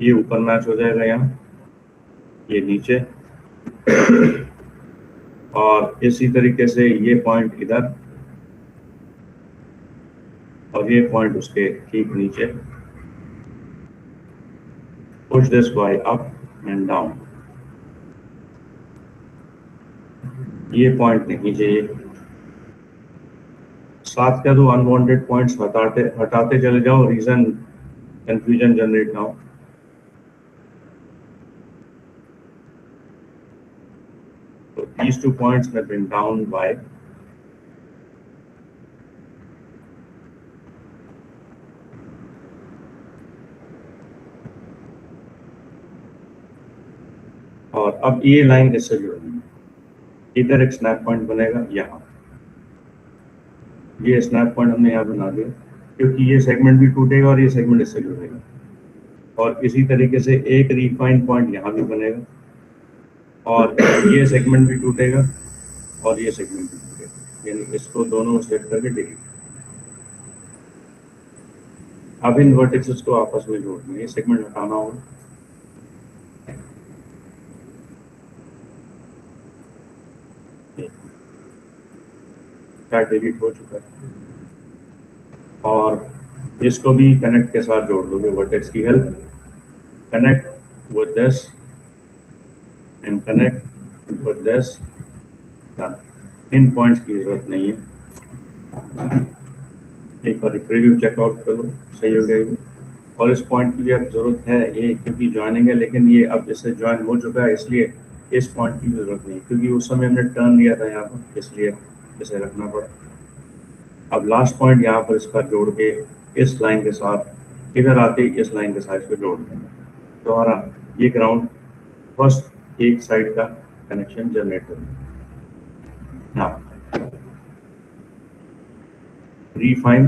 ये ऊपर मैच हो जाएगा यहाँ, ये नीचे, और इसी तरीके से ये पॉइंट इधर और ये पॉइंट उसके ठीक नीचे। Push this by up and down. ये पॉइंट नहीं चाहिए। साथ का 2 अनवांटेड पॉइंट्स हटाते चले जाओ, रीजन कंफ्यूजन जनरेट ना हो। तो these 2 points have been down by और अब ये लाइन इससे जुड़ेगी। इधर एक स्नैप पॉइंट बनेगा यहाँ, ये स्नैप पॉइंट हमने यहाँ बना दिया, क्योंकि ये सेगमेंट भी टूटेगा और ये सेगमेंट इससे जुड़ेगा। और इसी तरीके से एक रिफाइन पॉइंट यहाँ भी बनेगा, और ये सेगमेंट भी टूटेगा और ये सेगमेंट भी टूटेगा, यानी इसको दोनों सेट करके डिलीट। अब इन वर्टेक्सेस को आपस में जोड़ना है, ये सेगमेंट हटाना होगा। डिलीट हो चुका है, और इसको भी कनेक्ट के साथ जोड़ दोगे वर्टेक्स की help. Connect with this and connect with this. In points की जरूरत नहीं है, एक बार प्रीव्यू चेकआउट कर लो, सही हो गया। और इस पॉइंट की भी अब जरूरत है, ये क्योंकि ज्वाइनिंग है, लेकिन ये अब इससे ज्वाइन हो चुका है, इसलिए इस पॉइंट की जरूरत नहीं, क्योंकि उस समय हमने टर्न लिया था यहाँ पर, इसलिए इसे रखना पड़ा। अब लास्ट पॉइंट यहाँ पर इसका जोड़ के इस लाइन के साथ इधर आके इस लाइन के साथ इसको जोड़ देंगे, तो हमारा ये ग्राउंड फर्स्ट एक साइड का कनेक्शन जनरेट होगा। नाउ refine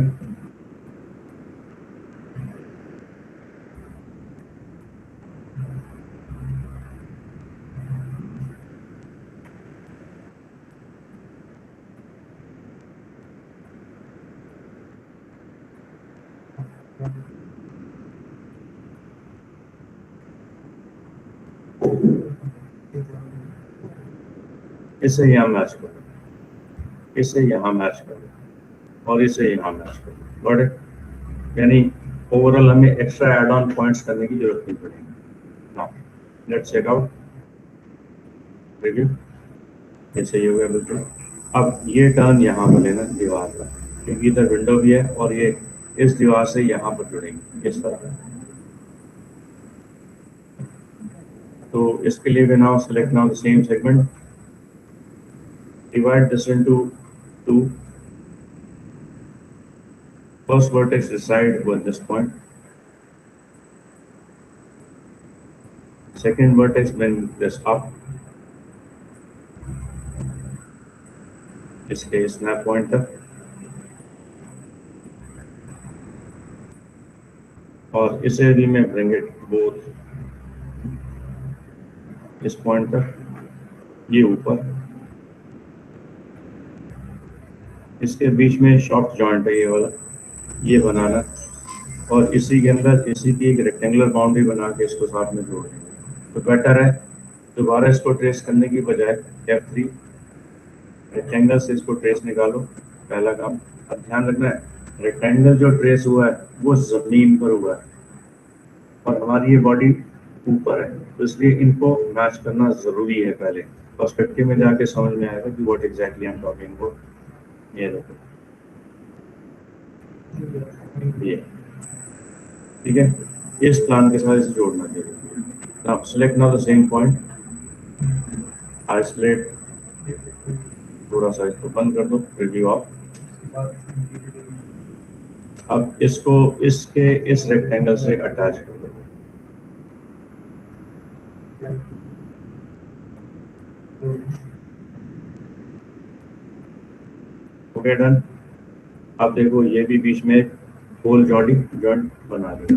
इसे यहाँ मैच करो, इसे यहाँ मैच करो और इसे यहाँ मैच करो। Got it? यानी ओवरऑल हमें एक्स्ट्रा एड ऑन पॉइंट्स करने की जरूरत नहीं पड़ेगी। Now let's check out review. ऐसे ही हो गया बिल्कुल। अब ये टर्न यहाँ पर लेना दीवार का, क्योंकि इधर विंडो भी है और ये इस दीवार से यहाँ पर जुड़ेंगे इस तरह। तो इसके लिए भी now select now the same segment, divide this into two. First vertex reside with this point. Second vertex bring this up. इसके snap point तक और इसे भी मैं bring it both इस पॉइंट तक, ये ऊपर, इसके बीच में शॉर्ट जॉइंट है ये वाला, ये बनाना और इसी के अंदर इसी की एक रेक्टेंगुलर बाउंड्री बना के इसको साथ में जोड़ देंगे। तो बेटर है दोबारा इसको ट्रेस करने की बजाय F3 रेक्टेंगल से इसको ट्रेस निकालो, पहला काम। अब ध्यान रखना है रेक्टेंगल जो ट्रेस हुआ है वो जमीन पर हुआ है और हमारी ये बॉडी ऊपर है, तो इसलिए इनको मैच करना जरूरी है। पहले पर्सपेक्टिव में जाके समझ में आएगा कि what exactly I am talking about. ये देखो ये ठीक है, इस प्लान के साथ इसे जोड़ना चाहिए। Now select now the same point, isolate, थोड़ा सा इसको बंद कर दो, रिव्यू ऑफ। अब इसको इसके इस रेक्टेंगल से अटैच कर दो। Okay done. अब देखो ये भी बीच में एक होल जॉइंट बना दिया।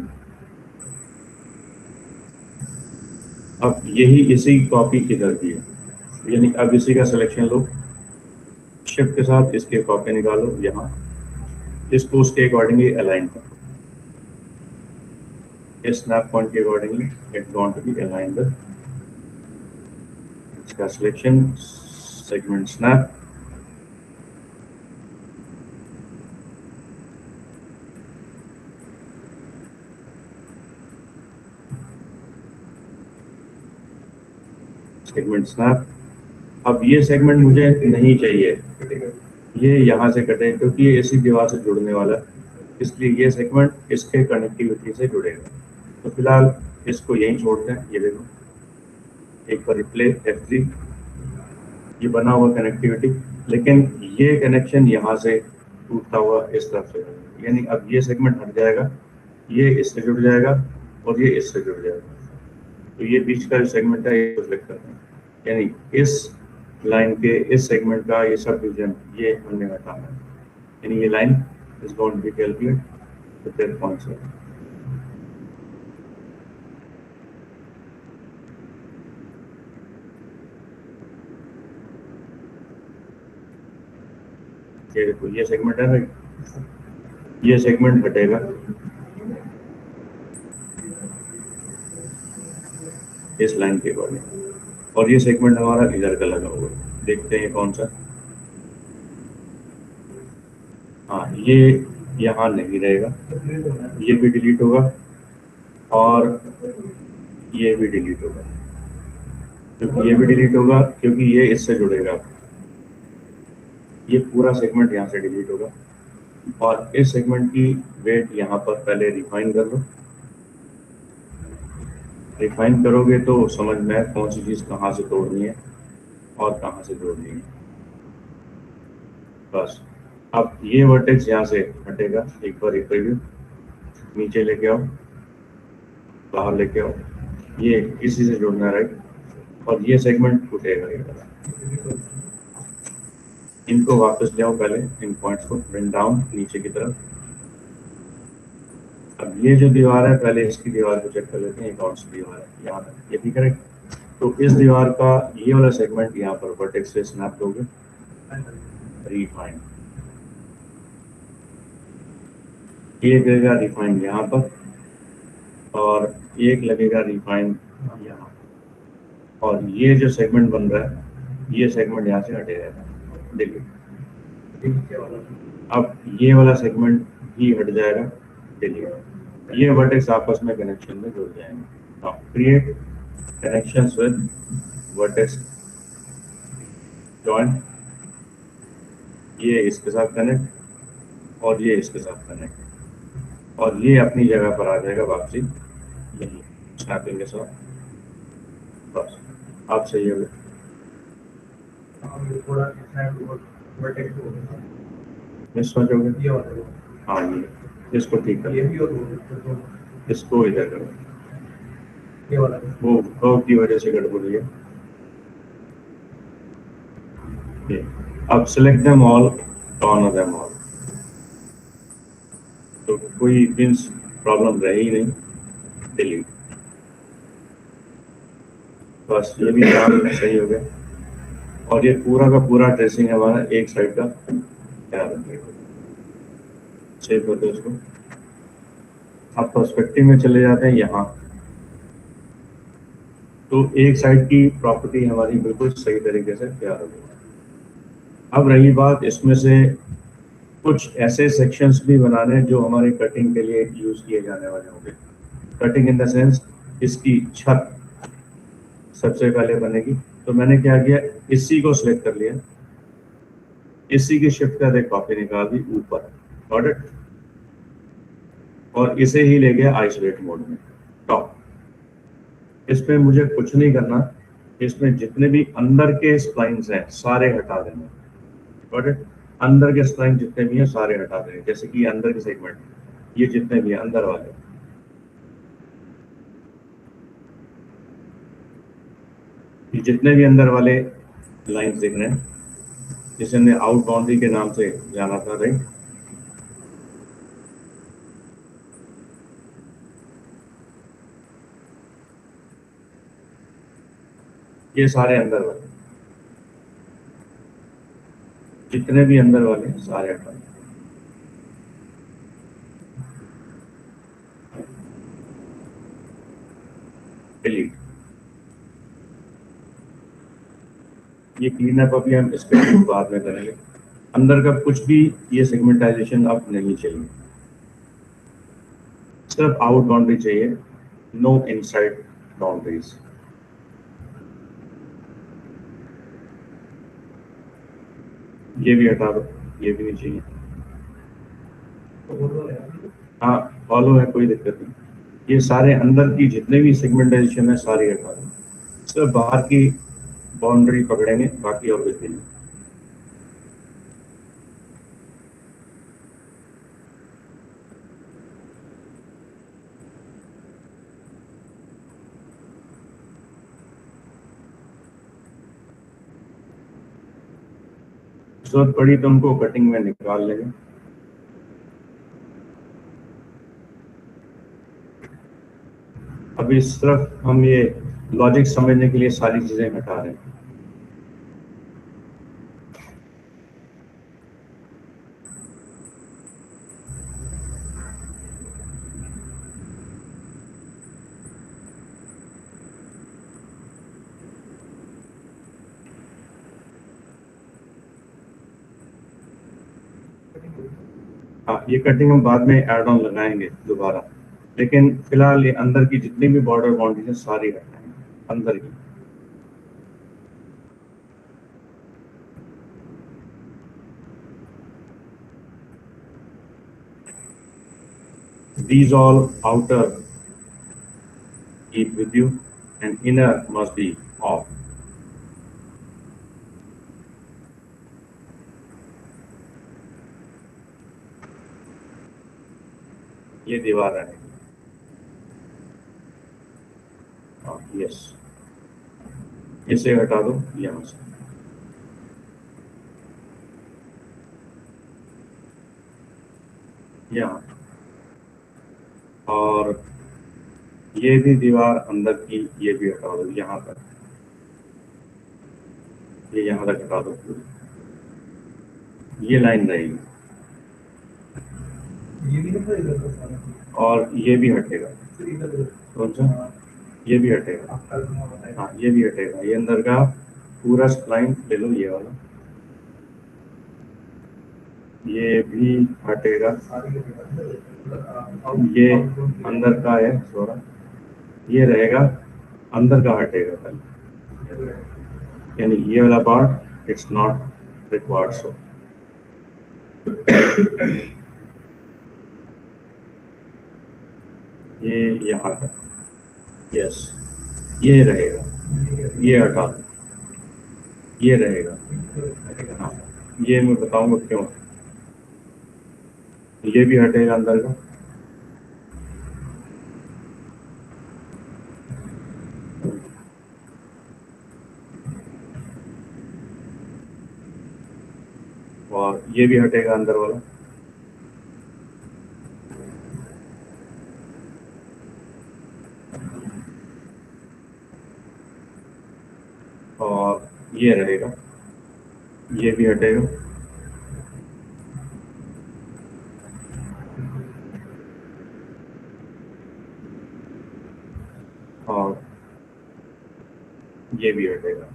अब यही इसी कॉपी किधर की है, यानी अब इसी का सिलेक्शन लो, शिफ्ट के साथ इसके कॉपी निकालो यहाँ, इसको उसके अकॉर्डिंगली अलाइन करो, इस स्नैप पॉइंट के accordingly it want to be align with इसका selection, segment snap, segment snap. अब ये सेगमेंट मुझे नहीं चाहिए, ये यहाँ से कटे क्योंकि ये इसी दीवार से जुड़ने वाला है, इसलिए ये सेगमेंट इसके कनेक्टिविटी से जुड़ेगा। तो फिलहाल इसको यहीं छोड़ते हैं। ये देखो एक बार रिप्ले F3, ये बना हुआ कनेक्टिविटी, लेकिन ये कनेक्शन यहाँ से टूटता हुआ इस तरफ से, यानी अब ये सेगमेंट हट जाएगा, ये इससे जुड़ जाएगा और ये इससे जुड़ जाएगा। तो ये बीच का जो सेगमेंट है ये सिलेक्ट करते हैं, यानी इस लाइन के इस सेगमेंट का ये सब डिवीजन ये हमने हटाना है, यानी ये line is going to be calculate with that points. ये देखो ये सेगमेंट है भाई, ये सेगमेंट हटेगा, इस लाइन के अकॉर्डिंग, और ये सेगमेंट हमारा इधर का लगा हुआ है। देखते हैं कौन सा। हाँ ये यहाँ नहीं रहेगा, ये भी डिलीट होगा और ये भी डिलीट होगा, क्योंकि ये भी डिलीट होगा क्योंकि ये इससे जुड़ेगा। ये पूरा सेगमेंट यहाँ से डिलीट होगा और इस सेगमेंट की वेट यहाँ पर पहले रिफाइन कर लो। रिफाइन करोगे तो समझ में आए कौन सी चीज़ कहाँ से तोड़नी है और कहाँ से जोड़नी है। बस अब ये वर्टेक्स यहाँ से हटेगा, एक बार एक प्रीव्यू, नीचे लेके आओ, बाहर लेके आओ, ये इसी से जुड़ना है, राइट, और ये सेगमेंट टूटेगा ये वाला। इनको वापस ले आओ पहले, इन पॉइंट्स को ब्रिंग डाउन नीचे की तरफ। अब ये जो दीवार है, पहले इसकी दीवार को चेक कर लेते हैं, ये कौन सी दीवार है, यहाँ तक, ये भी करेक्ट। तो इस दीवार का ये वाला सेगमेंट यहाँ पर वर्टेक्स से स्नैप दोगे, रिफाइन, ये लगेगा रिफाइन यहाँ पर, और एक लगेगा रिफाइन यहाँ, और ये जो सेगमेंट बन रहा है, ये सेगमेंट यहाँ से हटे रहेगा, देखिए। अब ये वाला सेगमेंट भी हट जाएगा, देखिए, ये वर्टेक्स आपस में कनेक्शन में जुड़ जाएंगे। Now create connections with vertex join, ये इसके साथ कनेक्ट और ये इसके साथ कनेक्ट, और ये अपनी जगह पर आ जाएगा वापसी यही स्नैपिंग के साथ। बस आप सही हो गए। मिस हो जाओगे, हाँ ये इसको ठीक करो, इसको इधर करो, वो कर्व की वजह से गड़बड़ी है। अब select them all, corner them all, तो कोई मीन्स प्रॉब्लम रही ही नहीं, डिलीट, बस ये भी काम सही हो गया। और ये पूरा का पूरा ट्रेसिंग हमारा एक साइड का तैयार हो गया। सेव कर दो इसको। अब पर्सपेक्टिव में चले जाते हैं यहाँ, तो एक साइड की प्रॉपर्टी हमारी बिल्कुल सही तरीके से तैयार हो गई। अब रही बात इसमें से कुछ ऐसे सेक्शंस भी बनाने जो हमारे कटिंग के लिए यूज किए जाने वाले होंगे। कटिंग इन द सेंस इसकी छत सबसे पहले बनेगी, तो मैंने क्या किया, इसी को सिलेक्ट कर लिया, इसी की शिफ्ट कर एक कॉपी निकाल दी ऊपर, गॉट इट, और इसे ही ले गया आइसोलेट मोड में टॉप। इसमें मुझे कुछ नहीं करना, इसमें जितने भी अंदर के स्प्लाइंस हैं सारे हटा देंगे, गॉट इट, अंदर के स्प्लाइन जितने भी हैं सारे हटा देंगे, जैसे कि अंदर के सेगमेंट, ये जितने भी हैं अंदर वाले, ये जितने भी अंदर वाले लाइंस दिख रहे हैं, जिसे हमने आउट बाउंड्री के नाम से जाना था, राइट, ये सारे अंदर वाले, जितने भी अंदर वाले सारे हटा दें। डिलीट, ये क्लीन अप अभी हम इसके बाद में करेंगे। अंदर का कुछ भी ये सेगमेंटाइजेशन अब नहीं चाहिए, सिर्फ आउट बाउंड्री चाहिए, नो इनसाइड बाउंड्रीज। ये भी हटा दो, ये भी नहीं चाहिए। हाँ फॉलो है, कोई दिक्कत नहीं। ये सारे अंदर की जितने भी सेगमेंटाइजेशन है सारी हटा दो, सिर्फ बाहर की बाउंड्री पकड़ेंगे, बाकी और कुछ भी नहीं। जरूरत पड़ी तो उनको कटिंग में निकाल लेंगे। अभी सिर्फ हम ये लॉजिक समझने के लिए सारी चीजें हटा रहे हैं। हाँ ये कटिंग हम बाद में ऐड ऑन लगाएंगे दोबारा, लेकिन फिलहाल ये अंदर की जितनी भी बॉर्डर बाउंड्रीज है सारी हटाएंगे अंदर की। These all outer keep with you and inner must be off. ये दीवार रहेगी। यस, इसे हटा दो यहाँ से। यहाँ और ये भी दीवार अंदर की, ये भी हटा दो यहाँ तक, ये यहाँ तक हटा दो। ये लाइन रहेगी ये भी नहीं इधर का सारा और ये भी हटेगा। इधर कौन सा? ये भी हटेगा। आप कल तुम्हें बताया हाँ, ये भी हटेगा। ये अंदर का पूरा लाइन ले लो, ये वाला, ये भी हटेगा। सारी ये अंदर का है थोड़ा, ये रहेगा, अंदर का हटेगा पहले, यानी ये वाला पार्ट इट्स नॉट रिक्वायर्ड। सो ये यहाँ तक, यस, ये रहेगा, ये हटा दो, ये रहेगा। हाँ, ये मैं बताऊंगा क्यों। ये भी हटेगा अंदर का, और ये भी हटेगा अंदर वाला। और ये रहेगा, ये भी हटेगा। और ये भी हटेगा,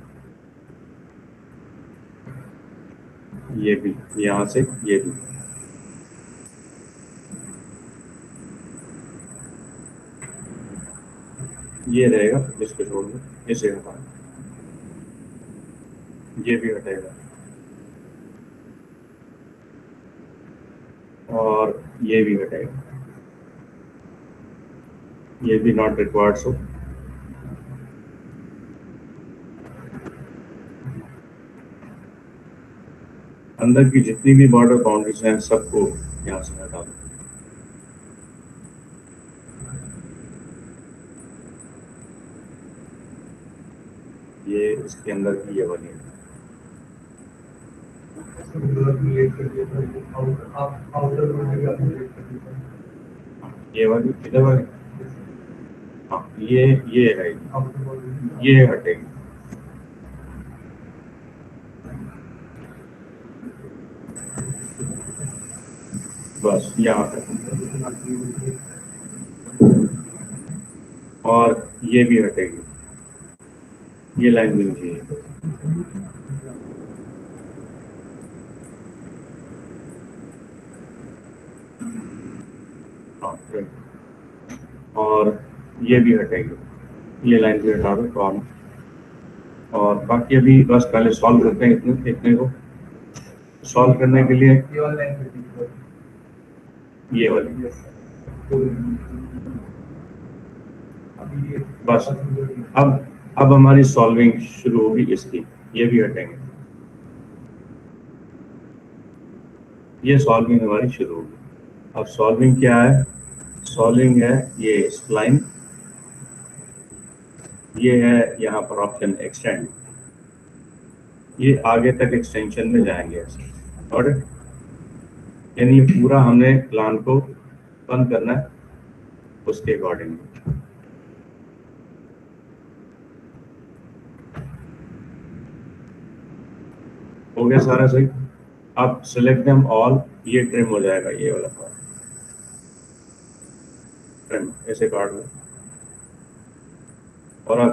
ये भी, यहाँ से ये भी। ये रहेगा, इसको छोड़ दो, इसे हटा दो, ये भी हटेगा। और ये भी हटेगा, ये भी नॉट रिक्वायर्ड। सो अंदर की जितनी भी बॉर्डर बाउंड्रीज हैं सबको यहाँ से हटा दो। ये इसके अंदर की ये वाली है, ये वाली इधर वाली। हाँ, ये है, ये हटेगी। बस यहाँ तक। और ये भी हटेगी, ये लाइन भी चाहिए। और ये भी हटेगी, ये लाइन भी हटा दो कॉर्नर। और बाकी अभी बस पहले सॉल्व करते हैं इतने को। सॉल्व करने के लिए ये वाली, बस अब हमारी सॉल्विंग शुरू होगी इसकी। ये भी हटेंगे, ये सॉल्विंग हमारी शुरू होगी। अब सॉल्विंग क्या है? सॉल्विंग है ये स्प्लाइन, ये है यहाँ पर ऑप्शन एक्सटेंड, ये आगे तक एक्सटेंशन में जाएंगे ऐसे। और यानी पूरा हमने प्लान को बंद करना है उसके अकॉर्डिंग। हो गया सारा सही। अब सिलेक्ट देम ऑल, ये ट्रिम हो जाएगा, ये वाला पार्ट ट्रिम ऐसे काट लो। और अब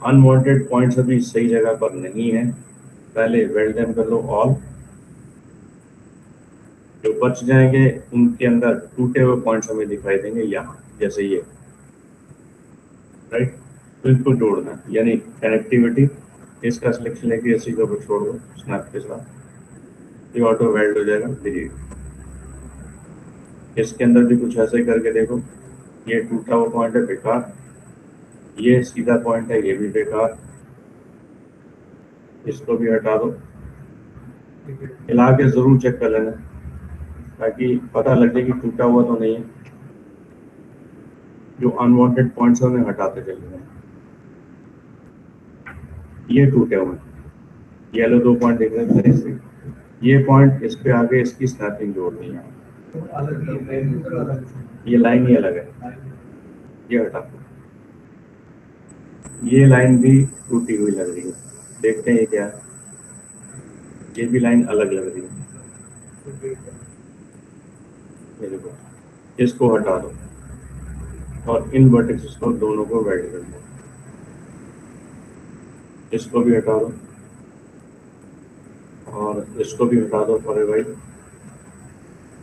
अनवांटेड पॉइंट्स अभी सही जगह पर नहीं है, पहले वेल्ड देम कर लो ऑल। जो बच जाएंगे उनके अंदर टूटे हुए पॉइंट्स हमें दिखाई देंगे यहाँ, जैसे ये, राइट। तो इनको जोड़ना है, यानी कनेक्टिविटी, इसका सिलेक्शन लेके इसी को छोड़ दो स्नैप के साथ, ये ऑटो वेल्ड हो जाएगा। डिलीट। इसके अंदर भी कुछ ऐसे करके देखो, ये टूटा हुआ पॉइंट है बेकार, ये सीधा पॉइंट है ये भी बेकार, इसको भी हटा दो। हिला के जरूर चेक कर लेना ताकि पता लगे कि टूटा हुआ तो नहीं है। जो अनवांटेड पॉइंट्स हैं उन्हें हटाते चले जाएं। ये टूटे हुए येलो 2 पॉइंट देख रहे हैं मेरे से, ये पॉइंट इस पे आगे इसकी स्नैपिंग जोड़नी है, तो अलग ही है, अलग है। ये लाइन ही अलग है, ये हटा दो। ये लाइन भी टूटी हुई लग रही है, देखते हैं ये क्या है, ये भी लाइन अलग लग रही है, ये देखो, इसको हटा दो और इन वर्टेक्सेस को दोनों को वेल्ड कर दो, इसको भी हटा दो और इसको भी हटा दो फॉर वाइट,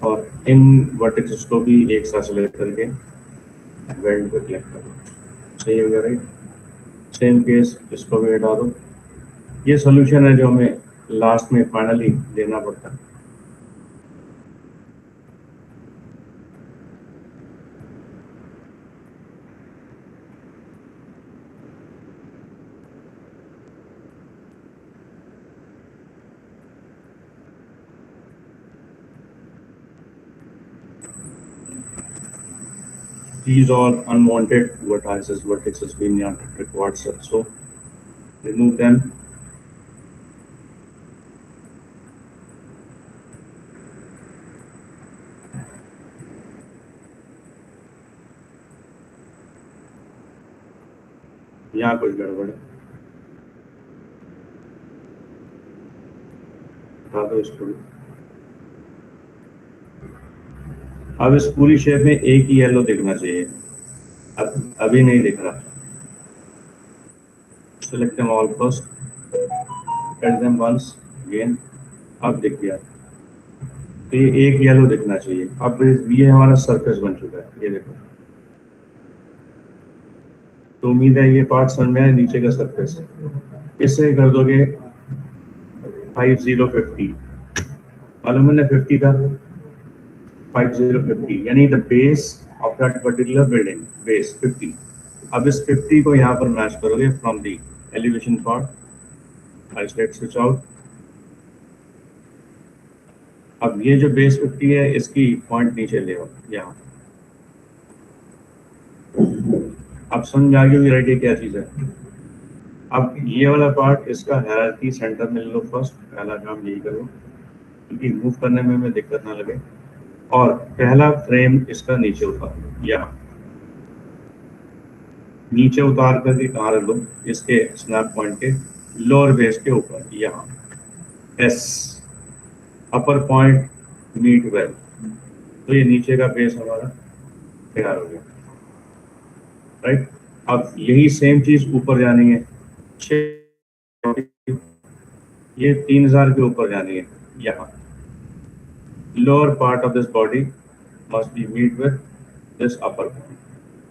और इन वर्टेक्सेस को भी एक साथ सेलेक्ट करके वेल्ड पे क्लिक कर दो। सही हो गया राइट। सेम केस इसको भी हटा दो। ये सोल्यूशन है जो हमें लास्ट में फाइनली देना पड़ता है। These all unwanted vertices we not required, so remove them. यहाँ कुछ गड़बड़ है, हटा दो इसको भी। अब इस पूरी शेप में एक ही येलो दिखना चाहिए, अब अभी नहीं दिख रहा। Select them all first, cut them once again, अब दिख गया। तो ये एक येलो दिखना चाहिए। अब ये हमारा सरफेस बन चुका है, ये देखो। तो उम्मीद है ये पार्ट समझ में आया, नीचे का सरफेस। इससे कर दोगे 5050, मालूम है ना 50 का 5050, यानी the base of that particular building, base 50। अब इस 50 को यहाँ पर मैच करोगे from the elevation part. I select switch out. अब ये जो बेस 50 है इसकी पॉइंट नीचे ले आओ यहाँ। अब समझ आ गई राइट ये क्या चीज़ है। अब ये वाला पार्ट इसका हायरार्की सेंटर में ले लो फर्स्ट, पहला काम यही करो क्योंकि मूव करने में हमें दिक्कत ना लगे। और पहला फ्रेम इसका नीचे उतार, यहाँ नीचे उतार करके कहाँ रख लो, इसके स्नैप पॉइंट के लोअर बेस के ऊपर, यहाँ एस अपर पॉइंट मीट वेल। तो ये नीचे का बेस हमारा तैयार हो गया राइट। अब यही सेम चीज ऊपर जानी है, ये 3000 के ऊपर जानी है। यहाँ lower part of this body must be meet with this upper point,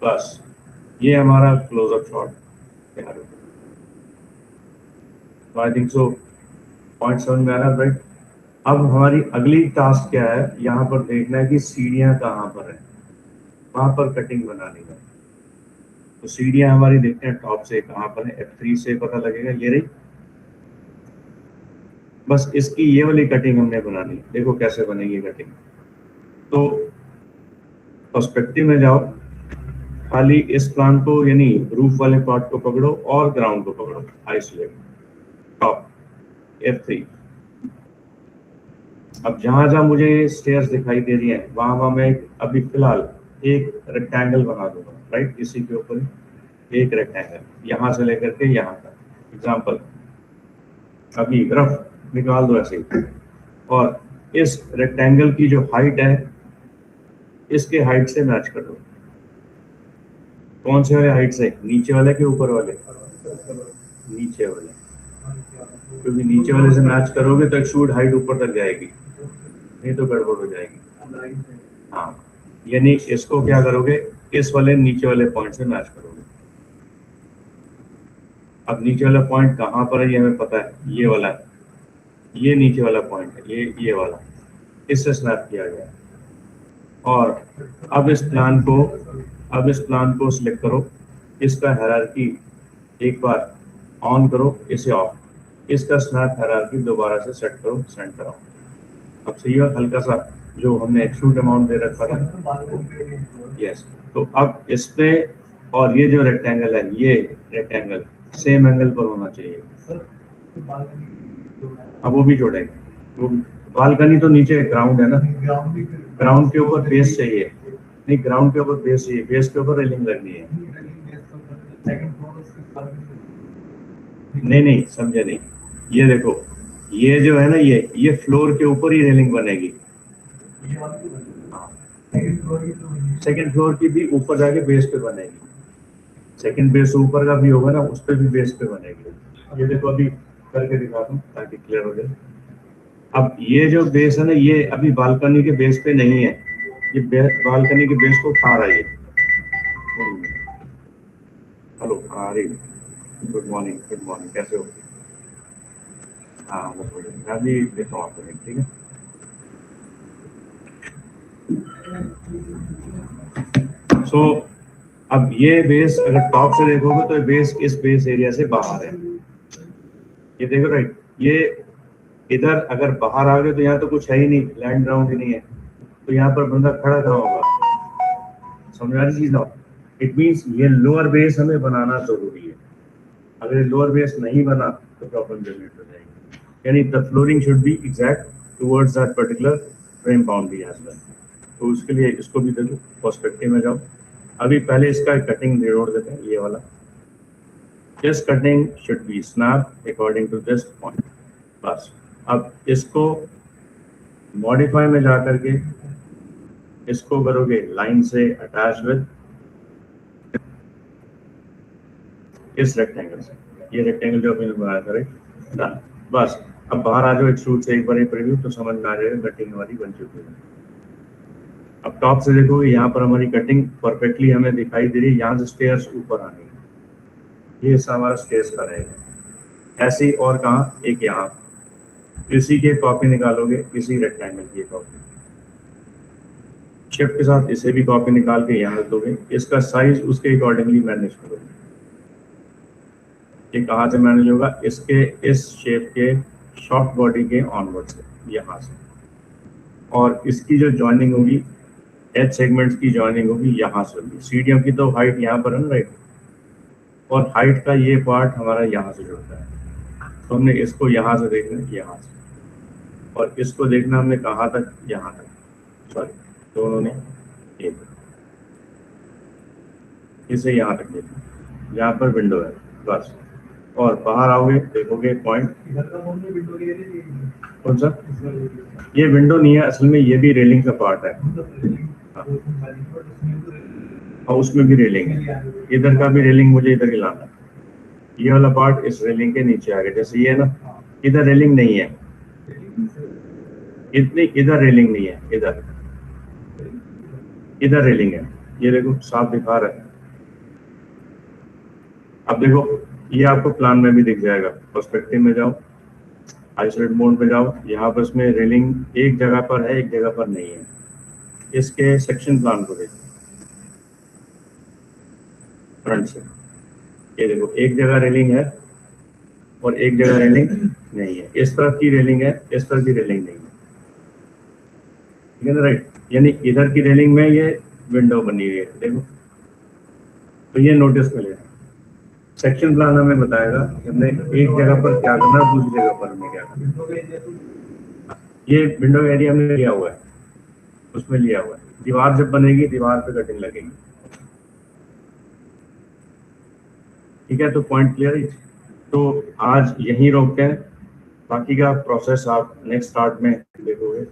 बस ये हमारा क्लोजअप शॉट तैयार हो गया। तो आई थिंक सो पॉइंट समझ में आ रहा है राइट। अब हमारी अगली टास्क क्या है, यहाँ पर देखना है कि सीढ़ियाँ कहाँ पर है, वहाँ पर कटिंग बनानी है। तो सीढ़ियाँ हमारी देखते हैं टॉप से कहाँ पर है, F3 से पता लगेगा, ये रही। बस इसकी ये वाली कटिंग हमने बनानी, देखो कैसे बनेगी कटिंग। तो पर्सपेक्टिव में जाओ, खाली इस प्लान को यानी रूफ वाले पार्ट को पकड़ो और ग्राउंड को पकड़ो, आइसोलेट टॉप F3। अब जहां जहां मुझे स्टेयर्स दिखाई दे रही हैं वहां मैं अभी फिलहाल एक रेक्टेंगल बना दूंगा राइट। इसी के ऊपर एक रेक्टेंगल यहां से लेकर के यहाँ तक, एग्जाम्पल अभी रफ निकाल दो ऐसे ही। और इस रेक्टेंगल की जो हाइट है इसके हाइट से मैच कर दो। कौन से वाले हाइट से, नीचे वाले के ऊपर वाले, नीचे वाले, क्योंकि नीचे वाले से मैच करोगे तो एक्सट्रूड हाइट ऊपर तक जाएगी, नहीं तो गड़बड़ हो जाएगी। हाँ, यानी इसको क्या करोगे, इस वाले नीचे वाले पॉइंट से मैच करोगे। अब नीचे वाला पॉइंट कहाँ पर है ये हमें पता है, ये वाला है, ये नीचे वाला पॉइंट है, ये वाला, इससे स्नैप किया गया। और अब इस प्लान को सिलेक्ट करो, इसका हायरार्की एक बार ऑन करो, इसे ऑफ, इसका स्नैप हायरार्की दोबारा से सेट करो सेंटर ऑफ। अब सही है, हल्का सा जो हमने एक्सट्रूड अमाउंट दे रखा था, यस, तो अब इस पे और ये जो रेक्टेंगल है, ये रेक्टेंगल सेम एंगल पर होना चाहिए। अब वो भी जोड़ेंगे। वो बालकनी तो नीचे ग्राउंड है ना, ग्राउंड के ऊपर बेस चाहिए। नहीं, ग्राउंड के ऊपर बेस चाहिए, बेस के ऊपर रेलिंग लगनी है। नहीं समझे नहीं। ये देखो, ये जो है ना, ये फ्लोर के ऊपर ही रेलिंग बनेगी। सेकंड फ्लोर की भी ऊपर जाके बेस पे बनेगी। सेकंड बेस ऊपर का भी होगा ना, उस पर भी बेस पे बनेगी। ये देखो अभी करके दिखा दूं ताकि क्लियर हो जाए। अब ये जो बेस है ना, ये अभी बालकनी के बेस पे नहीं है, ये बालकनी के बेस को उठा रहा है। हेलो, आ रही। गुड मॉर्निंग, कैसे हो? हाँ मैं भी देखता हूँ आपको, ठीक है। सो अब ये बेस अगर टॉप से देखोगे तो बेस इस बेस एरिया से बाहर है। ये देखो राइट, ये इधर अगर बाहर आ गए तो यहाँ तो कुछ है ही नहीं, लैंड ग्राउंड ही नहीं है, तो यहाँ पर बंदा खड़ा कहाँ होगा? समझ आ रही चीज ना? इट मीन्स ये लोअर बेस हमें बनाना जरूरी है। अगर ये लोअर बेस नहीं बना तो प्रॉब्लम जनरेट हो जाएगी। यानी the flooring should be exact towards that particular frame boundary as well. तो उसके लिए इसको भी देखो, पर्सपेक्टिव में जाओ। अभी पहले इसका कटिंग जोड़ देते हैं, ये वाला। This cutting should be snap according to this point. बस अब इसको मॉडिफाई में जा करके इसको करोगे लाइन से अटैच विद इस रेक्टेंगल से। ये रेक्टेंगल जो अपने बनाया था, राइट? बस अब बाहर आ जाओ एक्सट्रूड से एक बार प्रीव्यू, तो समझ में आ जाएगा कटिंग हमारी बन चुकी है। अब टॉप से देखोगे, यहाँ पर हमारी कटिंग परफेक्टली हमें दिखाई दे रही है। यहाँ से स्टेयर्स ऊपर आनी है, ये हिस्सा हमारा स्टेयर्स का रहेगा। ऐसे ही और कहाँ, एक यहाँ, इसी के कॉपी निकालोगे, इसी रेक्टेंगल की कॉपी शिफ्ट के साथ इसे भी कॉपी निकाल के यहाँ रख दोगे। इसका साइज उसके अकॉर्डिंगली मैनेज करोगे। ये कहाँ से मैनेज होगा? इसके इस शेप के शॉर्ट बॉडी के ऑनवर्ड से, यहाँ से। और इसकी जो जॉइनिंग होगी, एच सेगमेंट्स की जॉइनिंग होगी यहाँ से होगी। सीढ़ियों की तो हाइट यहाँ पर है ना, राइट? और हाइट का ये पार्ट हमारा यहाँ से जुड़ता है, तो हमने इसको यहाँ से देखना है, यहाँ से। और इसको देखना हमने कहाँ तक? यहाँ तक, सॉरी दोनों ने एक, इसे यहाँ तक देखना, यहाँ पर विंडो है बस। और बाहर आओगे, देखोगे पॉइंट, कौन सा? ये विंडो नहीं है असल में, ये भी रेलिंग का पार्ट है। और उसमें भी रेलिंग है, इधर का भी रेलिंग मुझे इधर ही लाना है। ये वाला पार्ट इस रेलिंग के नीचे आ गया, जैसे ये है ना, इधर रेलिंग नहीं है, इतनी इधर रेलिंग नहीं है, इधर रेलिंग है। ये देखो साफ दिखा रहा है। अब देखो, ये आपको प्लान में भी दिख जाएगा। पर्सपेक्टिव में जाओ, आइसोलेट मोड में जाओ, यहाँ पर इसमें रेलिंग एक जगह पर है, एक जगह पर नहीं है। इसके सेक्शन प्लान को देखो फ्रंट से। ये देखो, एक जगह रेलिंग है और एक जगह रेलिंग नहीं है। इस तरफ की रेलिंग है, इस तरफ की रेलिंग नहीं है, ठीक है ना, राइट? यानी इधर की रेलिंग में ये विंडो बनी हुई है, देखो। तो ये नोटिस में लेना। सेक्शन प्लान हमें बताएगा हमने एक जगह पर क्या करना है, दूसरी जगह पर हमें क्या करना। ये विंडो एरिया हमने लिया हुआ है, उसमें लिया हुआ है। दीवार जब बनेगी, दीवार पे कटिंग लगेगी, ठीक है? तो पॉइंट क्लियर है। तो आज यहीं रोकते हैं, बाकी का प्रोसेस आप नेक्स्ट पार्ट में देखोगे।